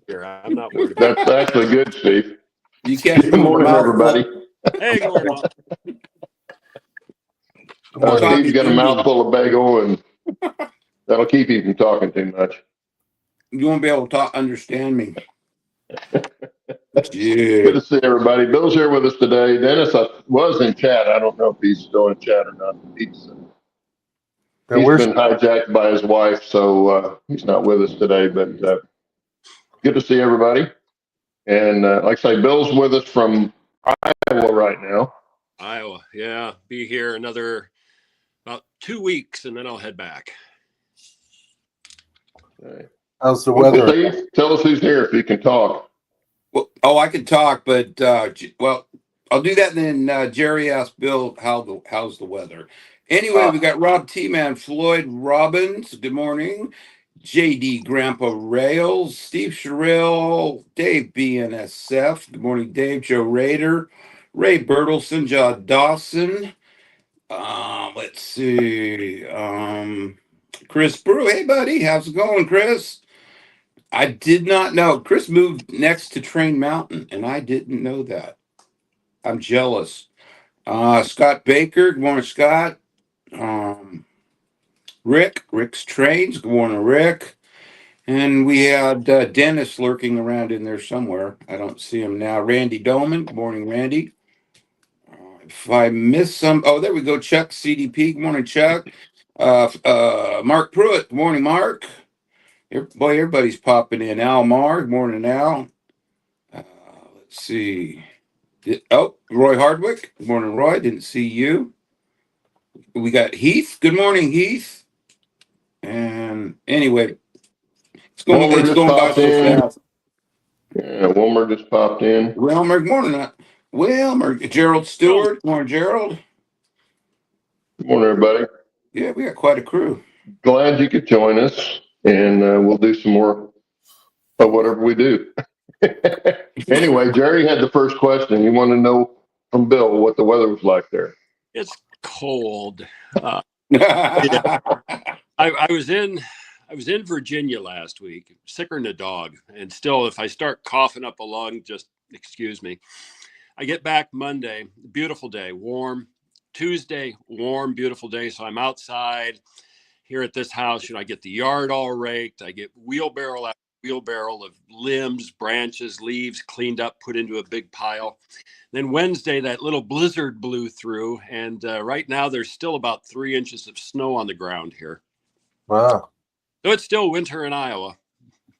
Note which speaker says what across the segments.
Speaker 1: here. I'm not worried.
Speaker 2: That's actually good, Steve.
Speaker 3: You can't.
Speaker 2: Good morning, everybody.
Speaker 1: Hey, good morning.
Speaker 2: Steve's got a mouthful of bagel, and that'll keep you from talking too much.
Speaker 3: You won't be able to understand me.
Speaker 2: Good to see everybody. Bill's here with us today. Dennis was in chat. I don't know if he's still in chat or not. He's been hijacked by his wife, so he's not with us today. But good to see everybody. And like I say, Bill's with us from Iowa right now.
Speaker 1: Iowa, yeah. Be here another about 2 weeks, and then I'll head back.
Speaker 2: Okay.
Speaker 4: How's the weather?
Speaker 2: Steve, tell us who's here if you can talk.
Speaker 3: Well, I can talk, but well, I'll do that. And then Jerry asked Bill how's the weather. Anyway, we got Rob T-Man, Floyd Robbins. Good morning. JD Grandpa Rails, Steve Sherrill, Dave BNSF. Good morning, Dave. Joe Rader, Ray Bertelson, John Dawson. Let's see. Chris Brew. Hey, buddy. How's it going, Chris? I did not know. Chris moved next to Train Mountain, and I didn't know that. I'm jealous. Scott Baker. Good morning, Scott. Rick's Trains. Good morning, Rick. And we had Dennis lurking around in there somewhere. I don't see him now. Randy Dolman. Good morning, Randy. If I miss some, oh, there we go. Chuck CDP. Good morning, Chuck. Mark Pruitt. Good morning, Mark. Boy, everybody's popping in. Al Marr. Good morning, Al. Let's see. Roy Hardwick. Good morning, Roy. Didn't see you. We got Heath. Good morning, Heath. And anyway, it's going by so fast.
Speaker 2: Yeah, Wilmer just popped in.
Speaker 3: Wilmer, good morning. Wilmer, Gerald Stewart. Good morning, Gerald.
Speaker 2: Good morning, everybody.
Speaker 3: Yeah, we got quite a crew.
Speaker 2: Glad you could join us, and we'll do some more of whatever we do. Anyway, Jerry had the first question. You want to know from Bill what the weather was like there?
Speaker 1: It's cold. Yeah. I was in Virginia last week, sicker than a dog, and still, if I start coughing up a lung, just excuse me. I get back Monday, beautiful day, warm. Tuesday, warm, beautiful day. So I'm outside here at this house. I get the yard all raked. I get wheelbarrow after wheelbarrow of limbs, branches, leaves cleaned up, put into a big pile. Then Wednesday, that little blizzard blew through, and right now there's still about 3 inches of snow on the ground here.
Speaker 4: Wow.
Speaker 1: So it's still winter in Iowa.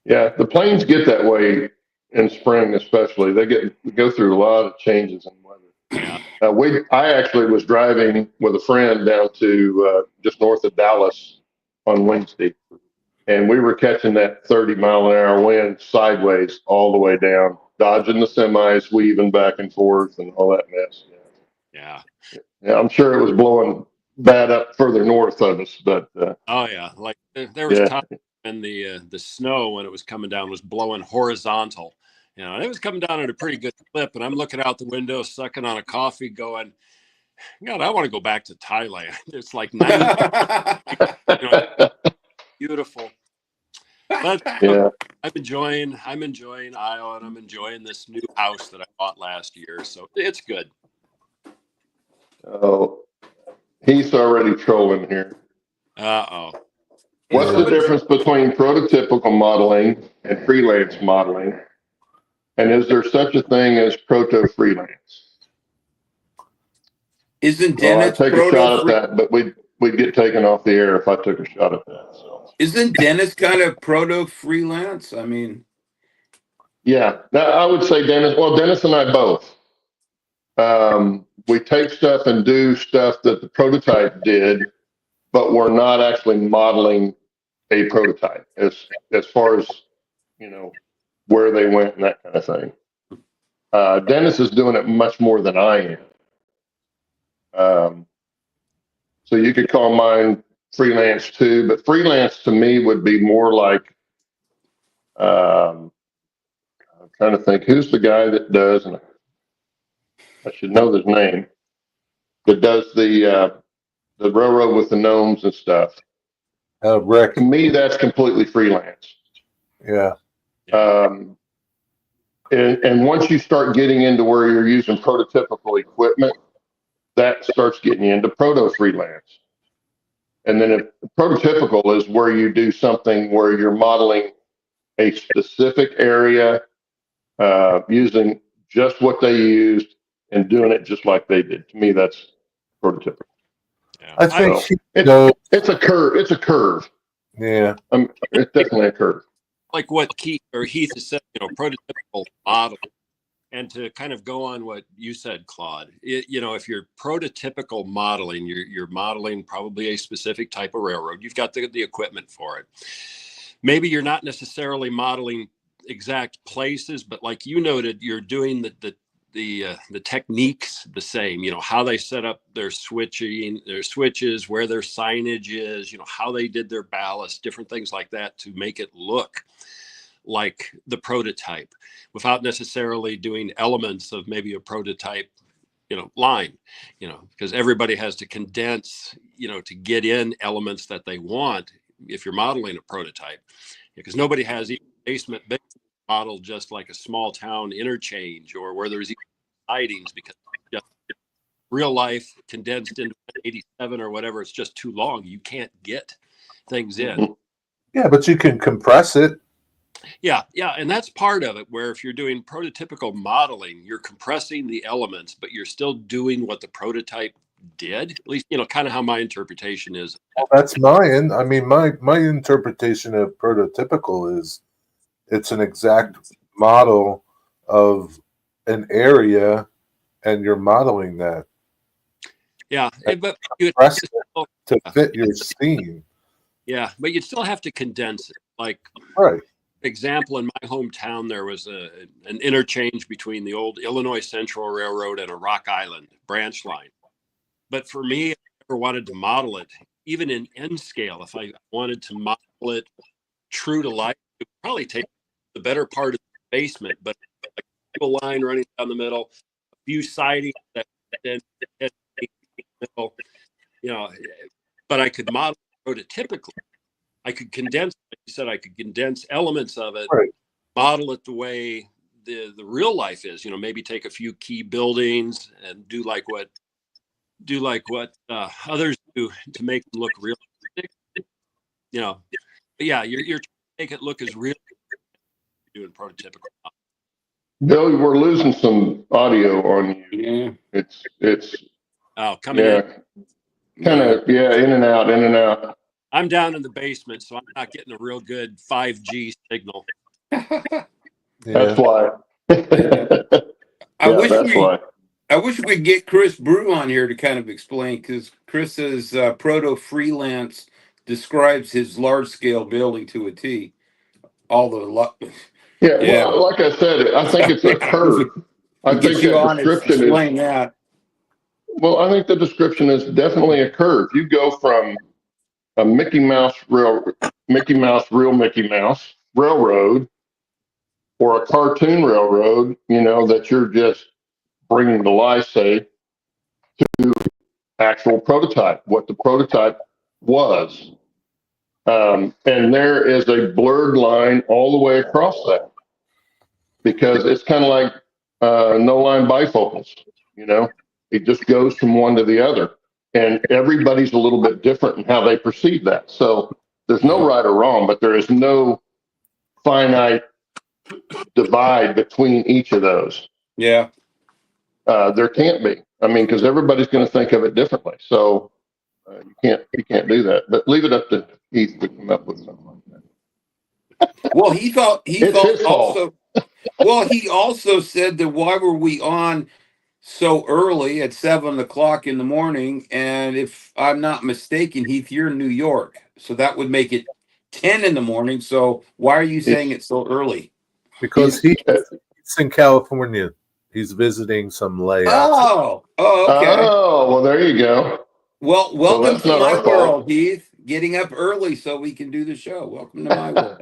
Speaker 2: Yeah, the plains get that way in spring, especially. They go through a lot of changes in weather.
Speaker 1: Yeah.
Speaker 2: I actually was driving with a friend down to just north of Dallas on Wednesday, and we were catching that 30-mile-an-hour wind sideways all the way down, dodging the semis, weaving back and forth, and all that mess.
Speaker 1: Yeah.
Speaker 2: Yeah, I'm sure it was blowing bad up further north of us, but
Speaker 1: oh yeah, like there was time when the snow, when it was coming down, was blowing horizontal. And it was coming down at a pretty good clip, and I'm looking out the window, sucking on a coffee, going, God, I want to go back to Thailand. It's like 90, beautiful. But
Speaker 2: yeah.
Speaker 1: I'm enjoying Iowa, and I'm enjoying this new house that I bought last year. So it's good.
Speaker 2: Oh, he's already trolling here.
Speaker 1: Uh-oh.
Speaker 2: What's the difference between prototypical modeling and freelance modeling? And is there such a thing as proto freelance?
Speaker 3: Isn't Dennis
Speaker 2: I'd take a shot at that, but we'd get taken off the air if I took a shot at that. So.
Speaker 3: Isn't Dennis kind of proto freelance? I mean,
Speaker 2: yeah, I would say Dennis. Well, Dennis and I both. We take stuff and do stuff that the prototype did, but we're not actually modeling a prototype as far as where they went and that kind of thing. Dennis is doing it much more than I am. So you could call mine freelance too, but freelance to me would be more like, I'm trying to think, who's the guy that does, and I should know his name, that does the railroad with the gnomes and stuff.
Speaker 4: Rick.
Speaker 2: To me, that's completely freelance.
Speaker 4: Yeah.
Speaker 2: And once you start getting into where you're using prototypical equipment, that starts getting you into proto freelance. And then if prototypical is where you do something where you're modeling a specific area, using just what they used and doing it just like they did. To me, that's prototypical.
Speaker 1: Yeah.
Speaker 4: I think
Speaker 2: So it's a curve. It's a curve.
Speaker 4: Yeah.
Speaker 2: It's definitely a curve.
Speaker 1: Like what Heath has said, prototypical model. And to kind of go on what you said, Claude, if you're prototypical modeling, you're modeling probably a specific type of railroad. You've got the equipment for it. Maybe you're not necessarily modeling exact places, but like you noted, you're doing the techniques the same. How they set up their switches, where their signage is. How they did their ballast, different things like that to make it look like the prototype without necessarily doing elements of maybe a prototype, line, because everybody has to condense, to get in elements that they want if you're modeling a prototype, because nobody has even basement model just like a small town interchange or where there's sidings, because just real life condensed into 87 or whatever, it's just too long. You can't get things in.
Speaker 4: Yeah, but you can compress it.
Speaker 1: Yeah, and that's part of it, where if you're doing prototypical modeling, you're compressing the elements, but you're still doing what the prototype did. At least, kind of how my interpretation is.
Speaker 4: Well, that's mine. I mean, my interpretation of prototypical is it's an exact model of an area, and you're modeling that.
Speaker 1: Yeah, but
Speaker 4: compress it to fit your scene.
Speaker 1: Yeah, but you'd still have to condense it. Like,
Speaker 4: right.
Speaker 1: Example, in my hometown, there was an interchange between the old Illinois Central Railroad and a Rock Island branch line. But for me, I never wanted to model it, even in N scale. If I wanted to model it true to life, it would probably take the better part of the basement, but a cable line running down the middle, a few sidings that then middle, but I could model prototypically. I could condense, like you said, I could condense elements of it,
Speaker 4: right.
Speaker 1: Model it the way the real life is. Maybe take a few key buildings and do like what others do to make them look realistic. But yeah, you're trying to make it look as real as you're doing prototypical.
Speaker 2: Bill, we're losing some audio on
Speaker 3: you.
Speaker 2: Yeah. It's
Speaker 1: coming in.
Speaker 2: Kind of in and out.
Speaker 1: I'm down in the basement, so I'm not getting a real good 5G signal.
Speaker 2: That's why.
Speaker 3: I wish we could get Chris Brew on here to kind of explain, because Chris's proto freelance describes his large scale building to a T. Well,
Speaker 2: like I said, I think it's a curve. I think that description is.
Speaker 3: That.
Speaker 2: Well, I think the description is definitely a curve. You go from a Mickey Mouse real Mickey Mouse railroad, or a cartoon railroad, that you're just bringing to life, say, to actual prototype, what the prototype was. And there is a blurred line all the way across that, because it's kind of like no line bifocals, it just goes from one to the other. And everybody's a little bit different in how they perceive that. So there's no right or wrong, but there is no finite divide between each of those.
Speaker 3: Yeah.
Speaker 2: There can't be. I mean, because everybody's going to think of it differently. So you can't do that. But leave it up to Heath to come up with something like that.
Speaker 3: Well, he thought also.
Speaker 2: Well,
Speaker 3: he also said that why were we on so early at 7 o'clock in the morning? And if I'm not mistaken, Heath, you're in New York, so that would make it 10 in the morning. So why are you saying it's so early?
Speaker 4: Because he's in California. He's visiting some layouts.
Speaker 3: Oh, okay.
Speaker 2: Oh, well, there you go.
Speaker 3: Well, welcome to my
Speaker 2: world,
Speaker 3: fault. Heath. Getting up early so we can do the show. Welcome to my world.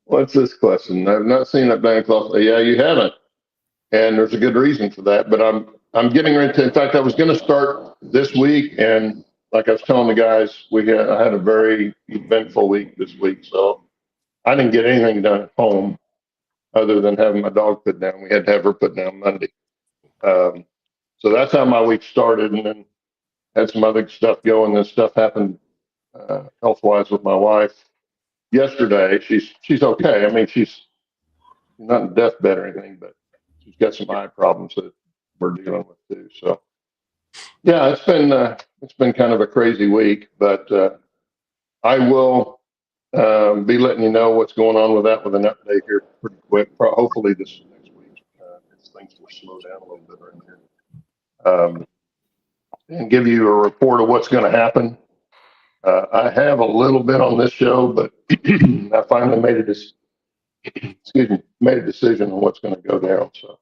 Speaker 2: What's this question? I've not seen it down close. Yeah, you haven't. And there's a good reason for that. But I'm getting ready to. In fact, I was going to start this week, and like I was telling the guys, I had a very eventful week this week. So I didn't get anything done at home other than having my dog put down. We had to have her put down Monday. So that's how my week started, and then had some other stuff going. This stuff happened health-wise with my wife yesterday. She's okay. I mean, she's not in deathbed or anything, but she's got some eye problems that we're dealing with too. So yeah, it's been kind of a crazy week, but I will be letting you know what's going on with that with an update here pretty quick. Hopefully this next week, things will slow down a little bit right here, and give you a report of what's going to happen. I have a little bit on this show, but I finally made a decision on what's going to go down. So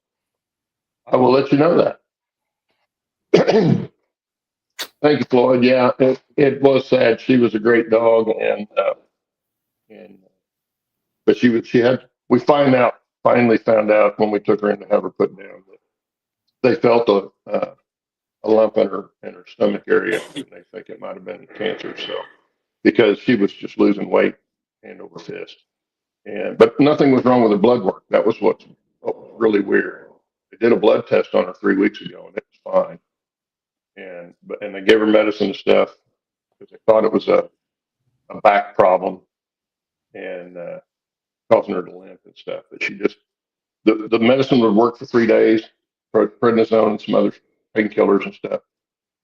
Speaker 2: I will let you know that. Thank you, Floyd. Yeah, it was sad. She was a great dog, but we finally found out when we took her in to have her put down that they felt a lump in her stomach area, and they think it might have been cancer. So because she was just losing weight hand over fist, but nothing was wrong with her blood work. That was what was really weird. They did a blood test on her 3 weeks ago, and it was fine. And they gave her medicine and stuff because they thought it was a back problem and causing her to limp and stuff. But she just the medicine would work for 3 days, prednisone and some other painkillers and stuff.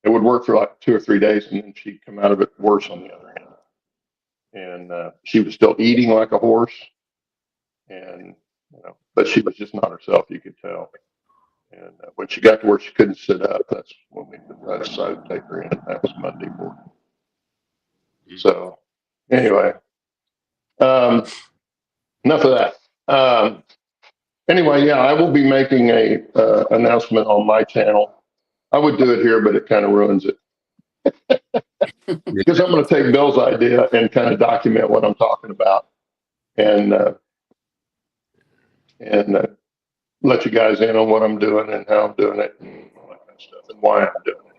Speaker 2: It would work for like 2 or 3 days, and then she'd come out of it worse on the other hand. And she was still eating like a horse, and but she was just not herself. You could tell. And when she got to where she couldn't sit up, that's when we decided to take her in. That was Monday morning. So anyway, enough of that. Anyway, yeah, I will be making a announcement on my channel. I would do it here, but it kind of ruins it. Because I'm going to take Bill's idea and kind of document what I'm talking about, and let you guys in on what I'm doing and how I'm doing it and all that kind of stuff and why I'm doing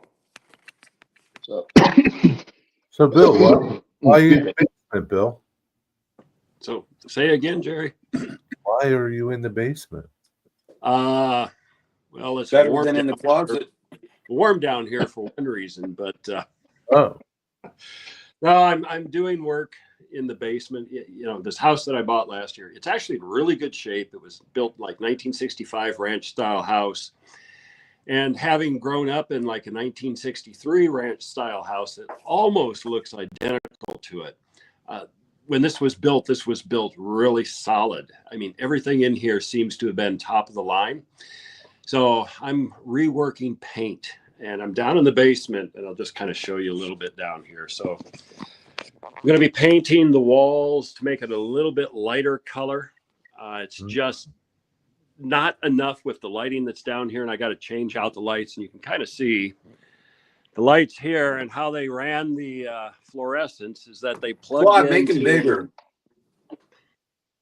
Speaker 2: it.
Speaker 4: So Bill, why are you in the basement, Bill?
Speaker 1: So say again, Jerry.
Speaker 4: Why are you in the basement?
Speaker 1: Well, it's
Speaker 3: Better
Speaker 1: warm
Speaker 3: than in the closet.
Speaker 1: warm down here for one reason, but
Speaker 4: Oh,
Speaker 1: no, I'm doing work in the basement. This house that I bought last year, it's actually in really good shape. It was built like 1965 ranch style house. And having grown up in like a 1963 ranch style house, it almost looks identical to it. When this was built really solid. I mean, everything in here seems to have been top of the line. So I'm reworking paint, and I'm down in the basement, and I'll just kind of show you a little bit down here. So I'm going to be painting the walls to make it a little bit lighter color. It's just not enough with the lighting that's down here, and I got to change out the lights, and you can kind of see the lights here and how they ran the fluorescence is that they plugged
Speaker 3: Claude,
Speaker 1: in.
Speaker 3: make it bigger.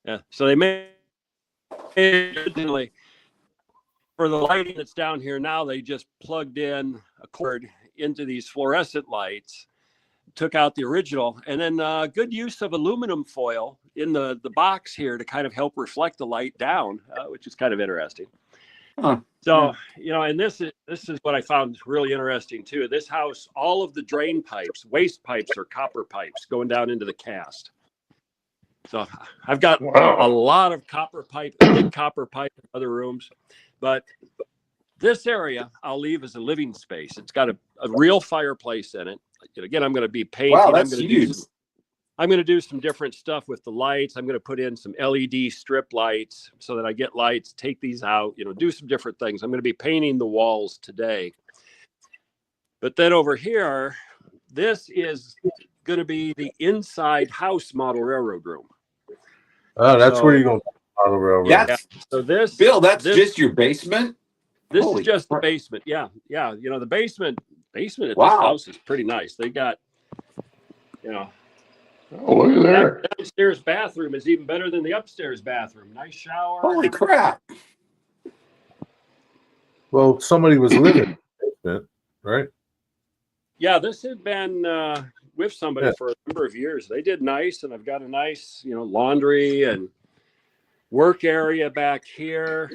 Speaker 1: Yeah, so they made originally for the lighting that's down here now. They just plugged in a cord into these fluorescent lights, took out the original, and then good use of aluminum foil in the box here to kind of help reflect the light down, which is kind of interesting.
Speaker 3: Huh.
Speaker 1: So, and this is what I found really interesting too. This house, all of the drain pipes, waste pipes are copper pipes going down into the cast. So I've got a lot of copper pipe, big copper pipe in other rooms, but this area I'll leave as a living space. It's got a real fireplace in it. Again, I'm going to be painting.
Speaker 3: Wow, that's huge.
Speaker 1: I'm going to do some different stuff with the lights. I'm going to put in some LED strip lights so that I get lights, take these out, do some different things. I'm going to be painting the walls today. But then over here, this is going to be the inside house model railroad room.
Speaker 4: Oh, that's where you're going to model railroad.
Speaker 3: Yeah.
Speaker 1: So this,
Speaker 3: Bill, that's just your basement?
Speaker 1: This is just the basement. Yeah. Yeah. The basement at this house is pretty nice. They got,
Speaker 2: Oh, look at there.
Speaker 1: That downstairs bathroom is even better than the upstairs bathroom. Nice shower.
Speaker 3: Holy crap.
Speaker 4: Well, somebody was living in the basement, right?
Speaker 1: Yeah, this had been with somebody
Speaker 4: Yeah.
Speaker 1: for a number of years. They did nice, and I've got a nice, laundry and work area back here.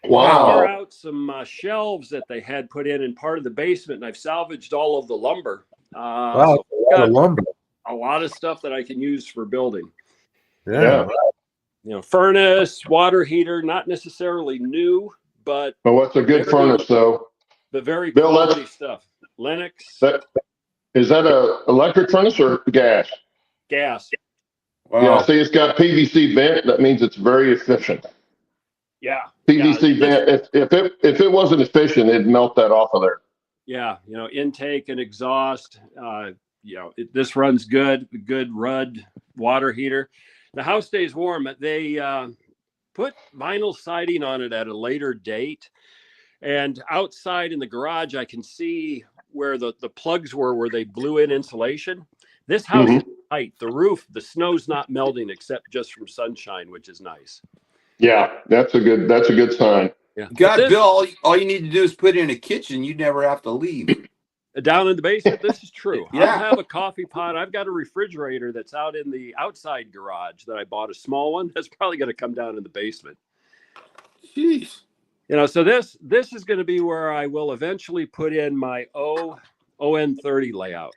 Speaker 2: Wow.
Speaker 1: Tore out some shelves that they had put in part of the basement, and I've salvaged all of the lumber.
Speaker 4: Wow,
Speaker 1: So
Speaker 4: a lot of lumber.
Speaker 1: a lot of stuff that I can use for building.
Speaker 4: Yeah.
Speaker 1: Furnace, water heater, not necessarily new, but
Speaker 2: Well, what's a good furnace, though?
Speaker 1: but very
Speaker 2: Bill,
Speaker 1: quality stuff. Lennox,
Speaker 2: Is that a electric furnace or gas?
Speaker 1: gas.
Speaker 3: Wow.
Speaker 2: Yeah, see, it's got PVC vent. That means it's very efficient.
Speaker 1: Yeah.
Speaker 2: PVC vent. If it wasn't efficient, it'd melt that off of there.
Speaker 1: Yeah, intake and exhaust. This runs good Rudd water heater. The house stays warm. They put vinyl siding on it at a later date, and outside in the garage, I can see where the plugs were where they blew in insulation. This house is tight. The roof, the snow's not melting except just from sunshine, which is nice.
Speaker 2: Yeah, that's a good sign.
Speaker 1: Yeah.
Speaker 3: God, Bill, all you need to do is put in a kitchen. You'd never have to leave.
Speaker 1: Down in the basement, this is true.
Speaker 3: Yeah.
Speaker 1: I'll have a coffee pot. I've got a refrigerator that's out in the outside garage that I bought, a small one. That's probably going to come down in the basement.
Speaker 3: Jeez.
Speaker 1: So this is going to be where I will eventually put in my ON30 layout.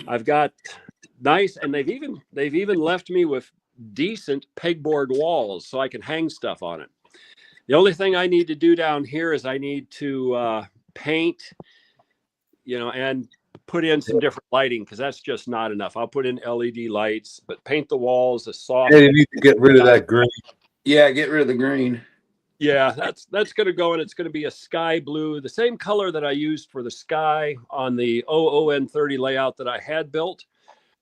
Speaker 1: I've got nice, and they've even left me with decent pegboard walls so I can hang stuff on it. The only thing I need to do down here is I need to paint, and put in some different lighting, because that's just not enough. I'll put in LED lights, but paint the walls a soft.
Speaker 4: Yeah, you need to get rid of that green.
Speaker 3: Yeah, get rid of the green.
Speaker 1: Yeah, that's going to go, and it's going to be a sky blue, the same color that I used for the sky on the ON30 layout that I had built.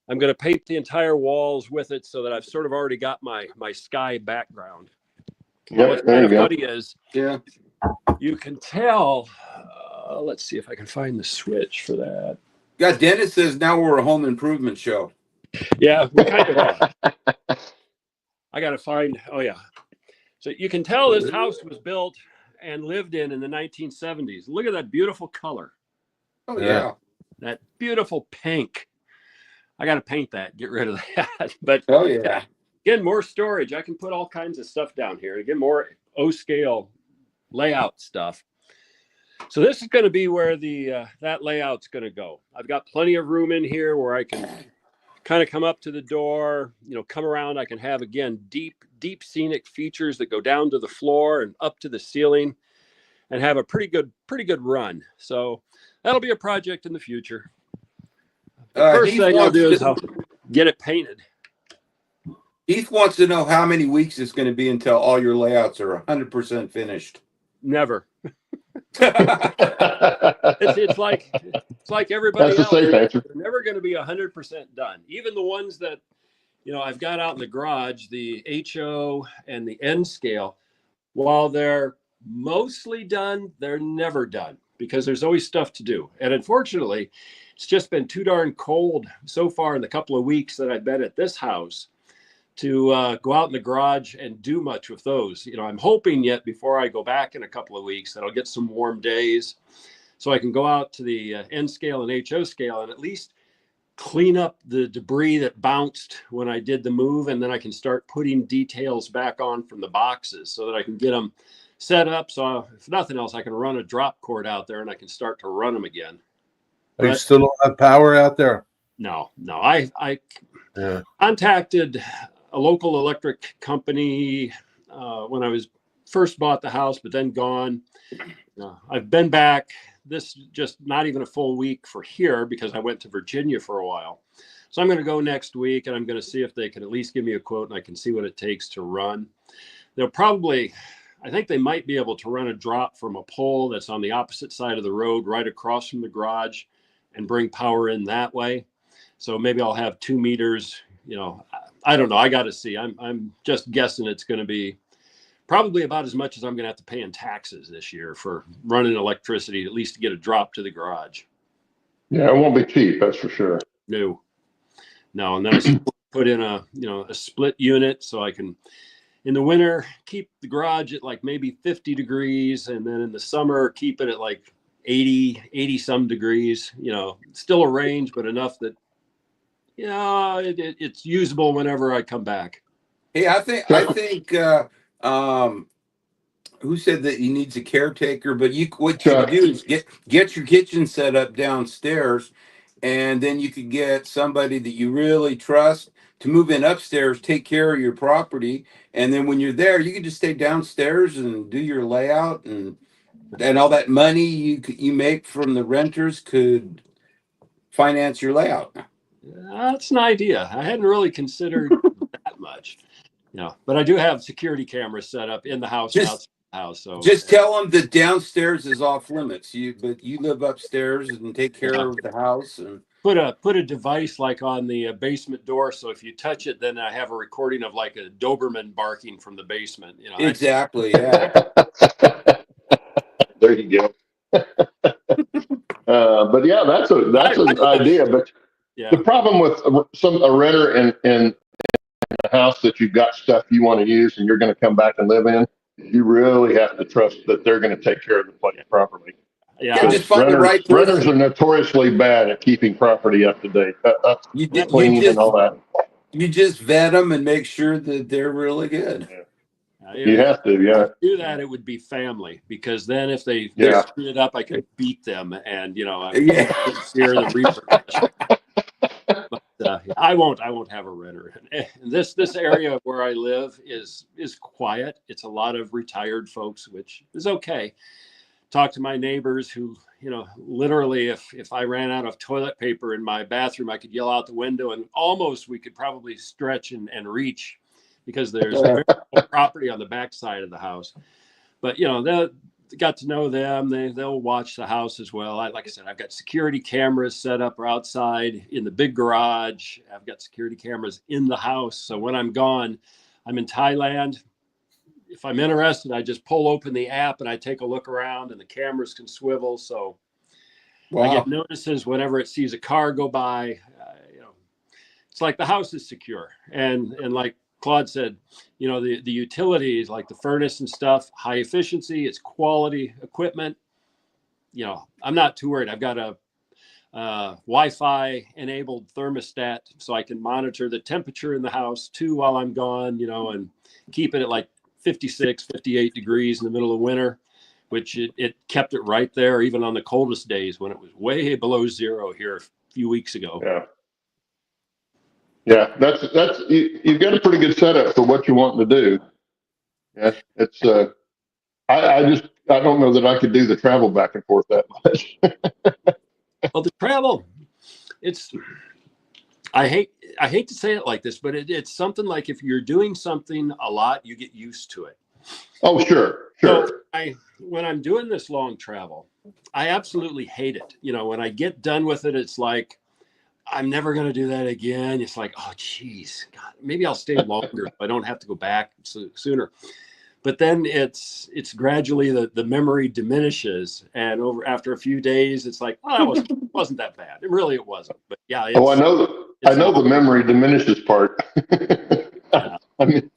Speaker 1: I'm going to paint the entire walls with it so that I've sort of already got my sky background.
Speaker 2: Yep,
Speaker 1: What's
Speaker 2: there
Speaker 1: kind
Speaker 2: you
Speaker 1: of
Speaker 2: go.
Speaker 1: funny is
Speaker 3: Yeah.
Speaker 1: you can tell. Let's see if I can find the switch for that.
Speaker 3: God, Dennis says now we're a home improvement show.
Speaker 1: Yeah, we kind of are. I got to find. Oh yeah. So you can tell this house was built and lived in the 1970s. Look at that beautiful color.
Speaker 3: Oh,
Speaker 4: Yeah.
Speaker 3: yeah.
Speaker 1: That beautiful pink. I got to paint that, get rid of that. But
Speaker 3: Oh, yeah.
Speaker 1: again, more storage. I can put all kinds of stuff down here. Again, more O-scale layout stuff. So this is going to be where that layout's going to go. I've got plenty of room in here where I can kind of come up to the door, come around. I can have, again, deep scenic features that go down to the floor and up to the ceiling, and have a pretty good run. So that'll be a project in the future. The first thing I'll do is I'll get it painted.
Speaker 3: Heath wants to know how many weeks it's going to be until all your layouts are 100% finished.
Speaker 1: Never. It's like everybody
Speaker 2: That's a safe
Speaker 1: else.
Speaker 2: answer.
Speaker 1: They're never going to be 100% done. Even the ones that I've got out in the garage, the HO and the N scale, while they're mostly done, they're never done because there's always stuff to do. And unfortunately, it's just been too darn cold so far in the couple of weeks that I've been at this house to go out in the garage and do much with those. I'm hoping yet before I go back in a couple of weeks that I'll get some warm days so I can go out to the N scale and HO scale and at least clean up the debris that bounced when I did the move. And then I can start putting details back on from the boxes so that I can get them set up. So if nothing else, I can run a drop cord out there and I can start to run them again.
Speaker 4: You still don't have power out there?
Speaker 1: No. I contacted a local electric company when I first bought the house, but then gone. I've been back. This just not even a full week for here because I went to Virginia for a while. So I'm going to go next week and I'm going to see if they can at least give me a quote and I can see what it takes to run. I think they might be able to run a drop from a pole that's on the opposite side of the road right across from the garage and bring power in that way. So maybe I'll have 2 meters, I don't know. I got to see. I'm just guessing it's going to be probably about as much as I'm going to have to pay in taxes this year for running electricity, at least to get a drop to the garage.
Speaker 2: Yeah, it won't be cheap, that's for sure.
Speaker 1: No. And then I put in a split unit so I can, in the winter, keep the garage at like maybe 50 degrees. And then in the summer, keep it at like 80 some degrees, still a range, but enough that Yeah, it's usable whenever I come back.
Speaker 3: Hey, I think who said that he needs a caretaker? But what you could
Speaker 2: Chuck,
Speaker 3: do is get your kitchen set up downstairs, and then you could get somebody that you really trust to move in upstairs, take care of your property, and then when you're there, you can just stay downstairs and do your layout, and all that money you make from the renters could finance your layout.
Speaker 1: That's an idea. I hadn't really considered that much. But I do have security cameras set up in the house and outside the house. So
Speaker 3: Just tell them that downstairs is off limits. But you live upstairs and take care of the house. And
Speaker 1: put a device like on the basement door, so if you touch it, then I have a recording of like a Doberman barking from the basement.
Speaker 3: exactly, yeah.
Speaker 2: there you go. But yeah, that's an idea. But
Speaker 1: Yeah,
Speaker 2: the problem with a renter in a house that you've got stuff you want to use and you're going to come back and live in, you really have to trust that they're going to take care of the place properly.
Speaker 3: Yeah, just find the right person.
Speaker 2: Renters are notoriously bad at keeping property up to date, clean and all that.
Speaker 3: You just vet them and make sure that they're really good.
Speaker 2: You have to, yeah.
Speaker 1: To do that, it would be family, because then if they screw it up, I could beat them, and I fear the repercussions. But I won't have a renter. And this area where I live is quiet. It's a lot of retired folks, which is okay. Talk to my neighbors who, literally if I ran out of toilet paper in my bathroom, I could yell out the window and almost we could probably stretch and reach, because there's very little property on the back side of the house. But they got to know them. They'll watch the house as well. Like I said, I've got security cameras set up outside in the big garage. I've got security cameras in the house. So when I'm gone, I'm in Thailand. If I'm interested, I just pull open the app and I take a look around, and the cameras can swivel. So I get notices whenever it sees a car go by. It's like the house is secure. And like Claude said, the utilities like the furnace and stuff, high efficiency, it's quality equipment. I'm not too worried. I've got a Wi-Fi enabled thermostat, so I can monitor the temperature in the house too while I'm gone, and keep it at like 56, 58 degrees in the middle of winter, which it kept it right there even on the coldest days when it was way below zero here a few weeks ago.
Speaker 2: Yeah, that's you've got a pretty good setup for what you want to do. Yeah, it's I don't know that I could do the travel back and forth that much.
Speaker 1: Well, the travel, I hate to say it like this, but it's something like if you're doing something a lot, you get used to it.
Speaker 2: Oh, sure.
Speaker 1: So when I'm doing this long travel, I absolutely hate it. When I get done with it, it's like, I'm never going to do that again. It's like, oh, geez, God, maybe I'll stay longer so I don't have to go back sooner. But then it's gradually the memory diminishes, and after a few days, it's like, oh, it wasn't that bad. It wasn't. But yeah.
Speaker 2: I know the memory diminishes part.
Speaker 1: Yeah.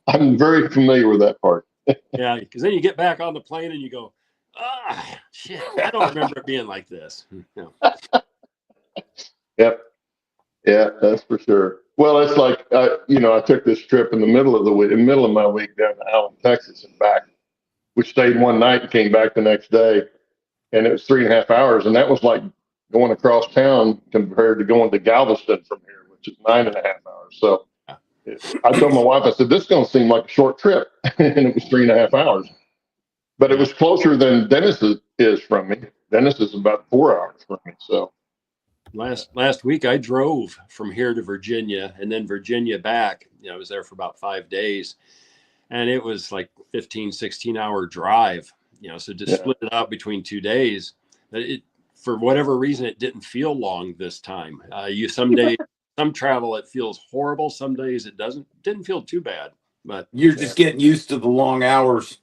Speaker 2: I'm very familiar with that part.
Speaker 1: Yeah, because then you get back on the plane and you go, shit, I don't remember it being like this.
Speaker 2: Yep. Yeah, that's for sure. Well, it's like I took this trip in the middle of my week down to Allen, Texas, and back. We stayed one night and came back the next day, and it was 3.5 hours, and that was like going across town compared to going to Galveston from here, which is 9.5 hours. So I told my wife, I said, this is going to seem like a short trip, and it was 3.5 hours, but it was closer than Dennis is from me. Dennis is about 4 hours from me, so.
Speaker 1: Last week I drove from here to Virginia and then Virginia back. I was there for about 5 days, and it was like 15, 16-hour drive, so to split it out between 2 days, for whatever reason, it didn't feel long this time. Some days, some travel, it feels horrible. Some days it didn't feel too bad, but
Speaker 3: you're just getting used to the long hours.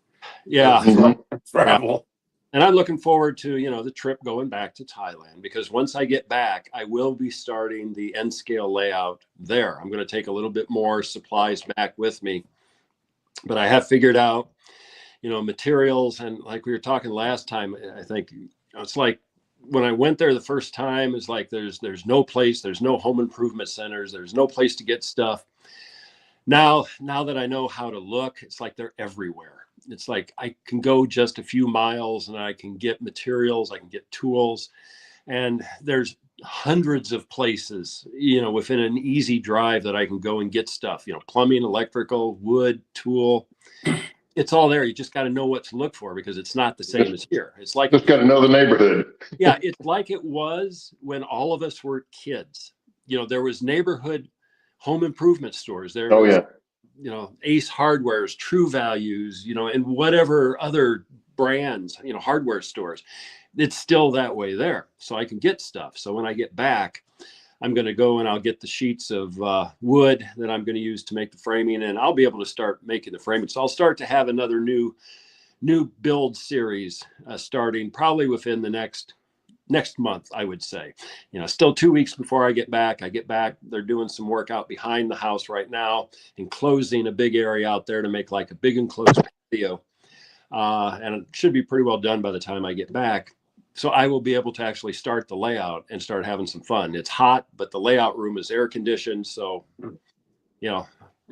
Speaker 1: Yeah.
Speaker 3: Travel.
Speaker 1: And I'm looking forward to, the trip going back to Thailand, because once I get back, I will be starting the N scale layout there. I'm going to take a little bit more supplies back with me, but I have figured out, materials. And like we were talking last time, I think it's like when I went there the first time, it's like there's no place, there's no home improvement centers, there's no place to get stuff. Now that I know how to look, it's like they're everywhere. It's like I can go just a few miles and I can get materials, I can get tools, and there's hundreds of places, within an easy drive that I can go and get stuff, plumbing, electrical, wood, tool. It's all there. You just got to know what to look for because it's not the same as here. It's like,
Speaker 2: just got to know the neighborhood.
Speaker 1: yeah, it's like it was when all of us were kids. There was neighborhood home improvement stores. There was, Ace Hardware's, True Values, and whatever other brands, hardware stores. It's still that way there. So I can get stuff. So when I get back, I'm going to go and I'll get the sheets of wood that I'm going to use to make the framing, and I'll be able to start making the framing. So I'll start to have another new build series starting probably within the next month, I would say. Still 2 weeks before I get back. They're doing some work out behind the house right now, enclosing a big area out there to make like a big enclosed patio. And it should be pretty well done by the time I get back. So I will be able to actually start the layout and start having some fun. It's hot, but the layout room is air conditioned. So,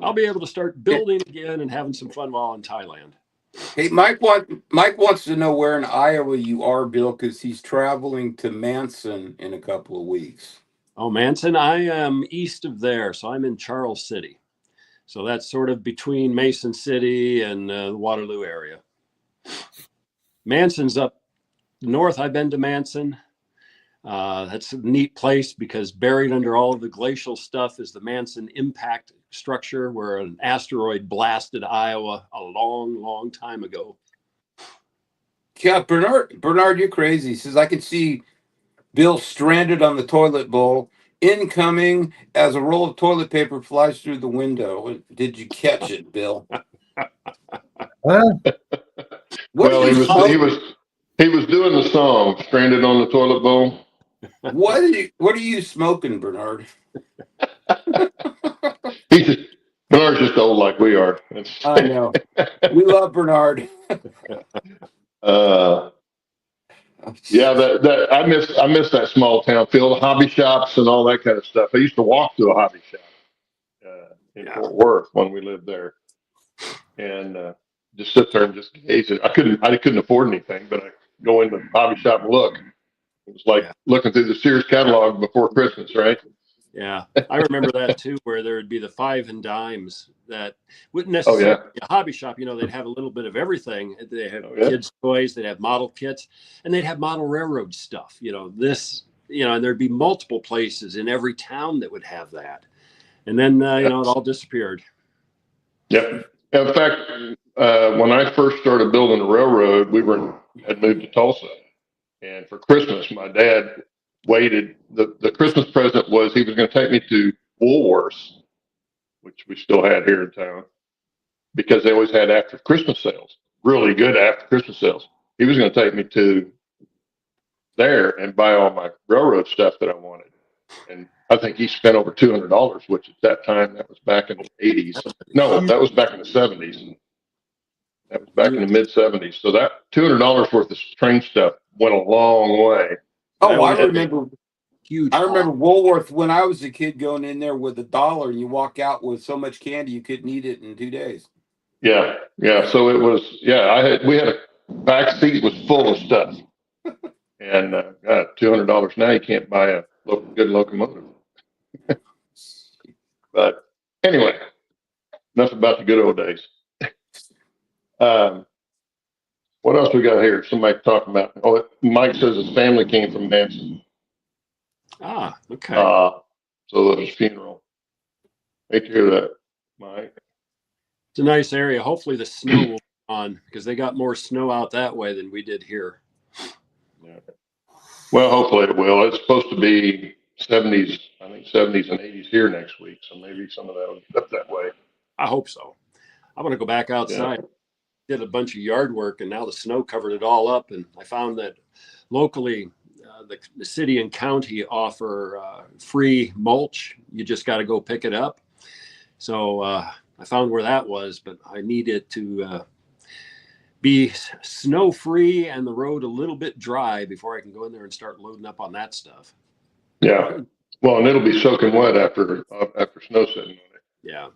Speaker 1: I'll be able to start building again and having some fun while in Thailand.
Speaker 3: Hey, Mike wants to know where in Iowa you are, Bill, because he's traveling to Manson in a couple of weeks.
Speaker 1: Oh, Manson, I am east of there. So I'm in Charles City. So that's sort of between Mason City and the Waterloo area. Manson's up north. I've been to Manson. That's a neat place because buried under all of the glacial stuff is the Manson impact structure where an asteroid blasted Iowa a long, long time ago.
Speaker 3: Yeah, Bernard, you're crazy. He says, I can see Bill stranded on the toilet bowl, incoming as a roll of toilet paper flies through the window. Did you catch it, Bill?
Speaker 2: Well, he was doing the song "Stranded on the Toilet Bowl."
Speaker 3: What are you smoking, Bernard?
Speaker 2: Bernard's just old like we are.
Speaker 3: I know. We love Bernard.
Speaker 2: Yeah, that I miss that small town feel, the hobby shops and all that kind of stuff. I used to walk to a hobby shop in Fort Worth when we lived there, and just sit there and just gaze at it. I couldn't afford anything, but I go into the hobby shop and look. It was like looking through the Sears catalog before Christmas, right?
Speaker 1: Yeah, I remember that too, where there would be the 5 and dimes that wouldn't necessarily be a hobby shop. They'd have a little bit of everything. They have kids' toys, they'd have model kits, and they'd have model railroad stuff. And there'd be multiple places in every town that would have that. And then, it all disappeared.
Speaker 2: Yep. In fact, when I first started building the railroad, had moved to Tulsa. And for Christmas, my dad waited. The Christmas present was he was going to take me to Woolworths, which we still had here in town, because they always had after Christmas sales, really good after Christmas sales. He was going to take me to there and buy all my railroad stuff that I wanted. And I think he spent over $200, which at that time, that was back in the 80s. No, that was back in the 70s. That was back in the mid 70s. So that $200 worth of train stuff went a long way.
Speaker 3: Oh, I remember Woolworth when I was a kid going in there with $1 and you walk out with so much candy you couldn't eat it in 2 days.
Speaker 2: Yeah. So it was, we had a back seat was full of stuff. And $200 now you can't buy a good locomotive. But anyway, enough about the good old days. What else we got here? Somebody talking about, Mike says his family came from Manson.
Speaker 1: Ah, okay.
Speaker 2: So it was funeral. Hate to hear that, Mike.
Speaker 1: It's a nice area. Hopefully the snow will be on because they got more snow out that way than we did here.
Speaker 2: Yeah. Well, hopefully it will. It's supposed to be 70s, I think 70s and 80s here next week. So maybe some of that will get up that way.
Speaker 1: I hope so. I want to go back outside. Did a bunch of yard work and now the snow covered it all up. And I found that locally, the city and county offer free mulch. You just got to go pick it up. So I found where that was, but I needed to be snow free and the road a little bit dry before I can go in there and start loading up on that stuff.
Speaker 2: Yeah. Well, and it'll be soaking wet after snow setting on it.
Speaker 1: Yeah.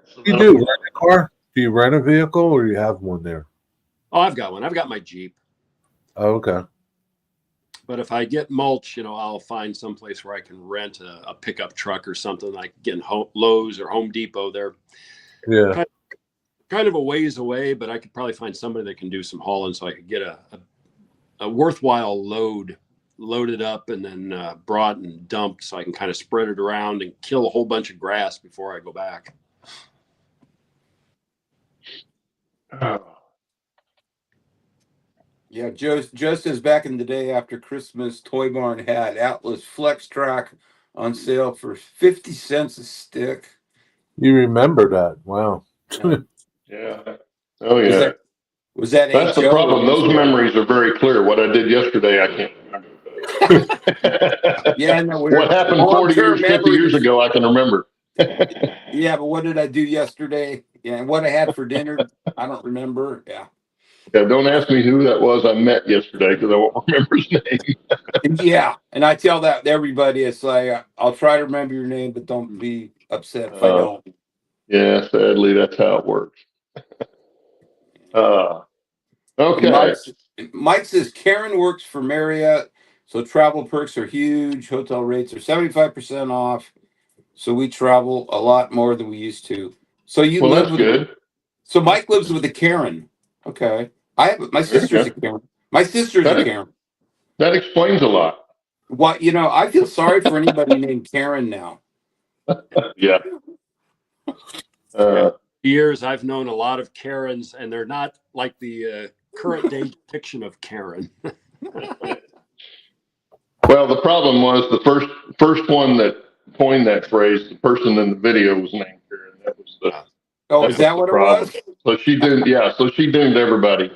Speaker 2: So
Speaker 4: You do rent a car? Do you rent a vehicle or you have one there?
Speaker 1: Oh, I've got one. I've got my Jeep.
Speaker 4: Oh, okay.
Speaker 1: But if I get mulch, I'll find someplace where I can rent a pickup truck or something, like getting Lowe's or Home Depot. They're
Speaker 4: Yeah.
Speaker 1: kind of a ways away, but I could probably find somebody that can do some hauling so I could get a worthwhile load loaded up and then brought and dumped so I can kind of spread it around and kill a whole bunch of grass before I go back.
Speaker 3: Yeah, just as back in the day after Christmas, Toy Barn had Atlas Flex Track on sale for 50 cents a stick.
Speaker 4: You remember that? Wow.
Speaker 2: Yeah. Oh yeah.
Speaker 3: Was that
Speaker 2: That's the
Speaker 3: HO
Speaker 2: problem. Those memories are very clear. What I did yesterday, I can't remember.
Speaker 3: Yeah, no,
Speaker 2: what happened 40 years, 50 years ago, I can remember.
Speaker 3: Yeah, but what did I do yesterday? Yeah, and what I had for dinner, I don't remember. Yeah.
Speaker 2: Yeah, don't ask me who that was I met yesterday because I won't remember his name.
Speaker 3: Yeah, and I tell that to everybody. It's like I'll try to remember your name, but don't be upset if I don't.
Speaker 2: Yeah, sadly, that's how it works. Okay.
Speaker 3: Mike says Karen works for Marriott, so travel perks are huge. Hotel rates are 75% off. So we travel a lot more than we used to. So you live with
Speaker 2: good.
Speaker 3: So Mike lives with a Karen. Okay. My sister's a Karen. My sister's a Karen.
Speaker 2: That explains a lot.
Speaker 3: What I feel sorry for anybody named Karen now.
Speaker 2: Yeah.
Speaker 1: Years I've known a lot of Karens, and they're not like the current day depiction of Karen.
Speaker 2: Well, the problem was the first one that coined that phrase. The person in the video was named Karen. That was the.
Speaker 3: Oh, is that what
Speaker 2: problem.
Speaker 3: It was?
Speaker 2: So she doomed. Yeah. So she doomed everybody.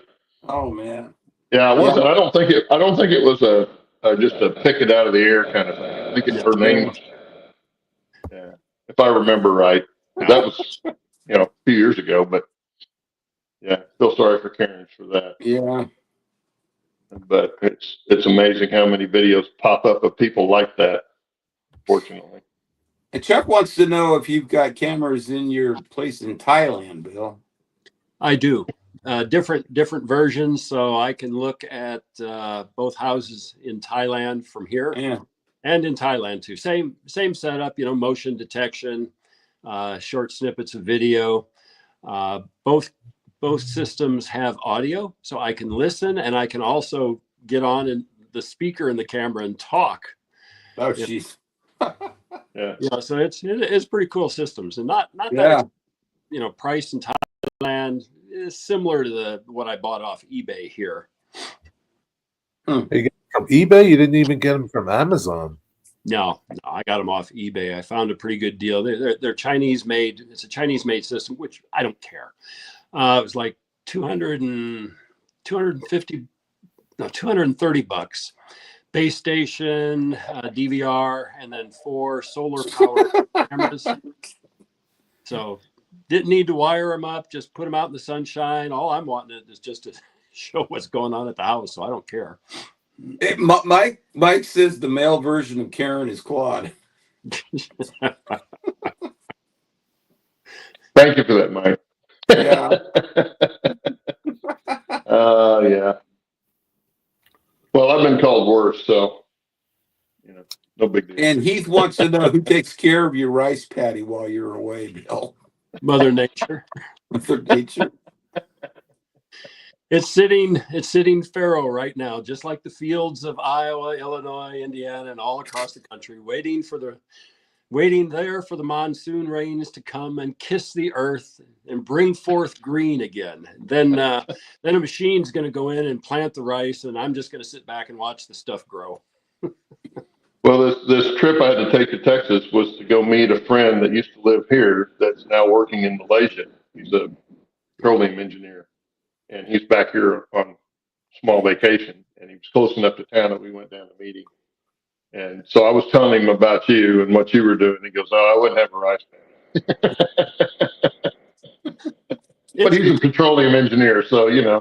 Speaker 3: Oh man.
Speaker 2: Yeah, it wasn't. I don't think it was just a pick it out of the air kind of thing. I think her name was. Yeah, if I remember right. That was a few years ago, but yeah, feel sorry for Karen for that.
Speaker 3: Yeah.
Speaker 2: But it's amazing how many videos pop up of people like that. Fortunately.
Speaker 3: And Chuck wants to know if you've got cameras in your place in Thailand, Bill.
Speaker 1: I do. Different versions, so I can look at both houses in Thailand from here, and in Thailand too. Same setup, motion detection, short snippets of video. Both systems have audio, so I can listen, and I can also get on in the speaker in the camera and talk.
Speaker 3: Oh, jeez.
Speaker 2: Yeah.
Speaker 1: So it's pretty cool systems, and not that price in Thailand is similar to what I bought off eBay here.
Speaker 4: You get them from eBay? You didn't even get them from Amazon?
Speaker 1: No, I got them off eBay. I found a pretty good deal. They're Chinese made. It's a Chinese made system, which I don't care. It was like $230. Base station, DVR, and then 4 solar power cameras. So didn't need to wire them up, just put them out in the sunshine. All I'm wanting is just to show what's going on at the house, so I don't care.
Speaker 3: Mike says the male version of Karen is Claude.
Speaker 2: Thank you for that, Mike.
Speaker 3: Yeah.
Speaker 2: Yeah. Well, I've been called worse, so no big deal.
Speaker 3: And Heath wants to know who takes care of your rice paddy while you're away, Bill.
Speaker 1: Mother Nature.
Speaker 3: Mother Nature.
Speaker 1: It's sitting fallow right now, just like the fields of Iowa, Illinois, Indiana, and all across the country, waiting there for the monsoon rains to come and kiss the earth and bring forth green again. Then a machine's going to go in and plant the rice, and I'm just going to sit back and watch the stuff grow.
Speaker 2: Well, this trip I had to take to Texas was to go meet a friend that used to live here that's now working in Malaysia. He's a petroleum engineer, and he's back here on small vacation, and he was close enough to town that we went down to meet him. And so I was telling him about you and what you were doing. He goes, "Oh, I wouldn't have a rice paddy." But he's a petroleum engineer, so
Speaker 1: Yeah.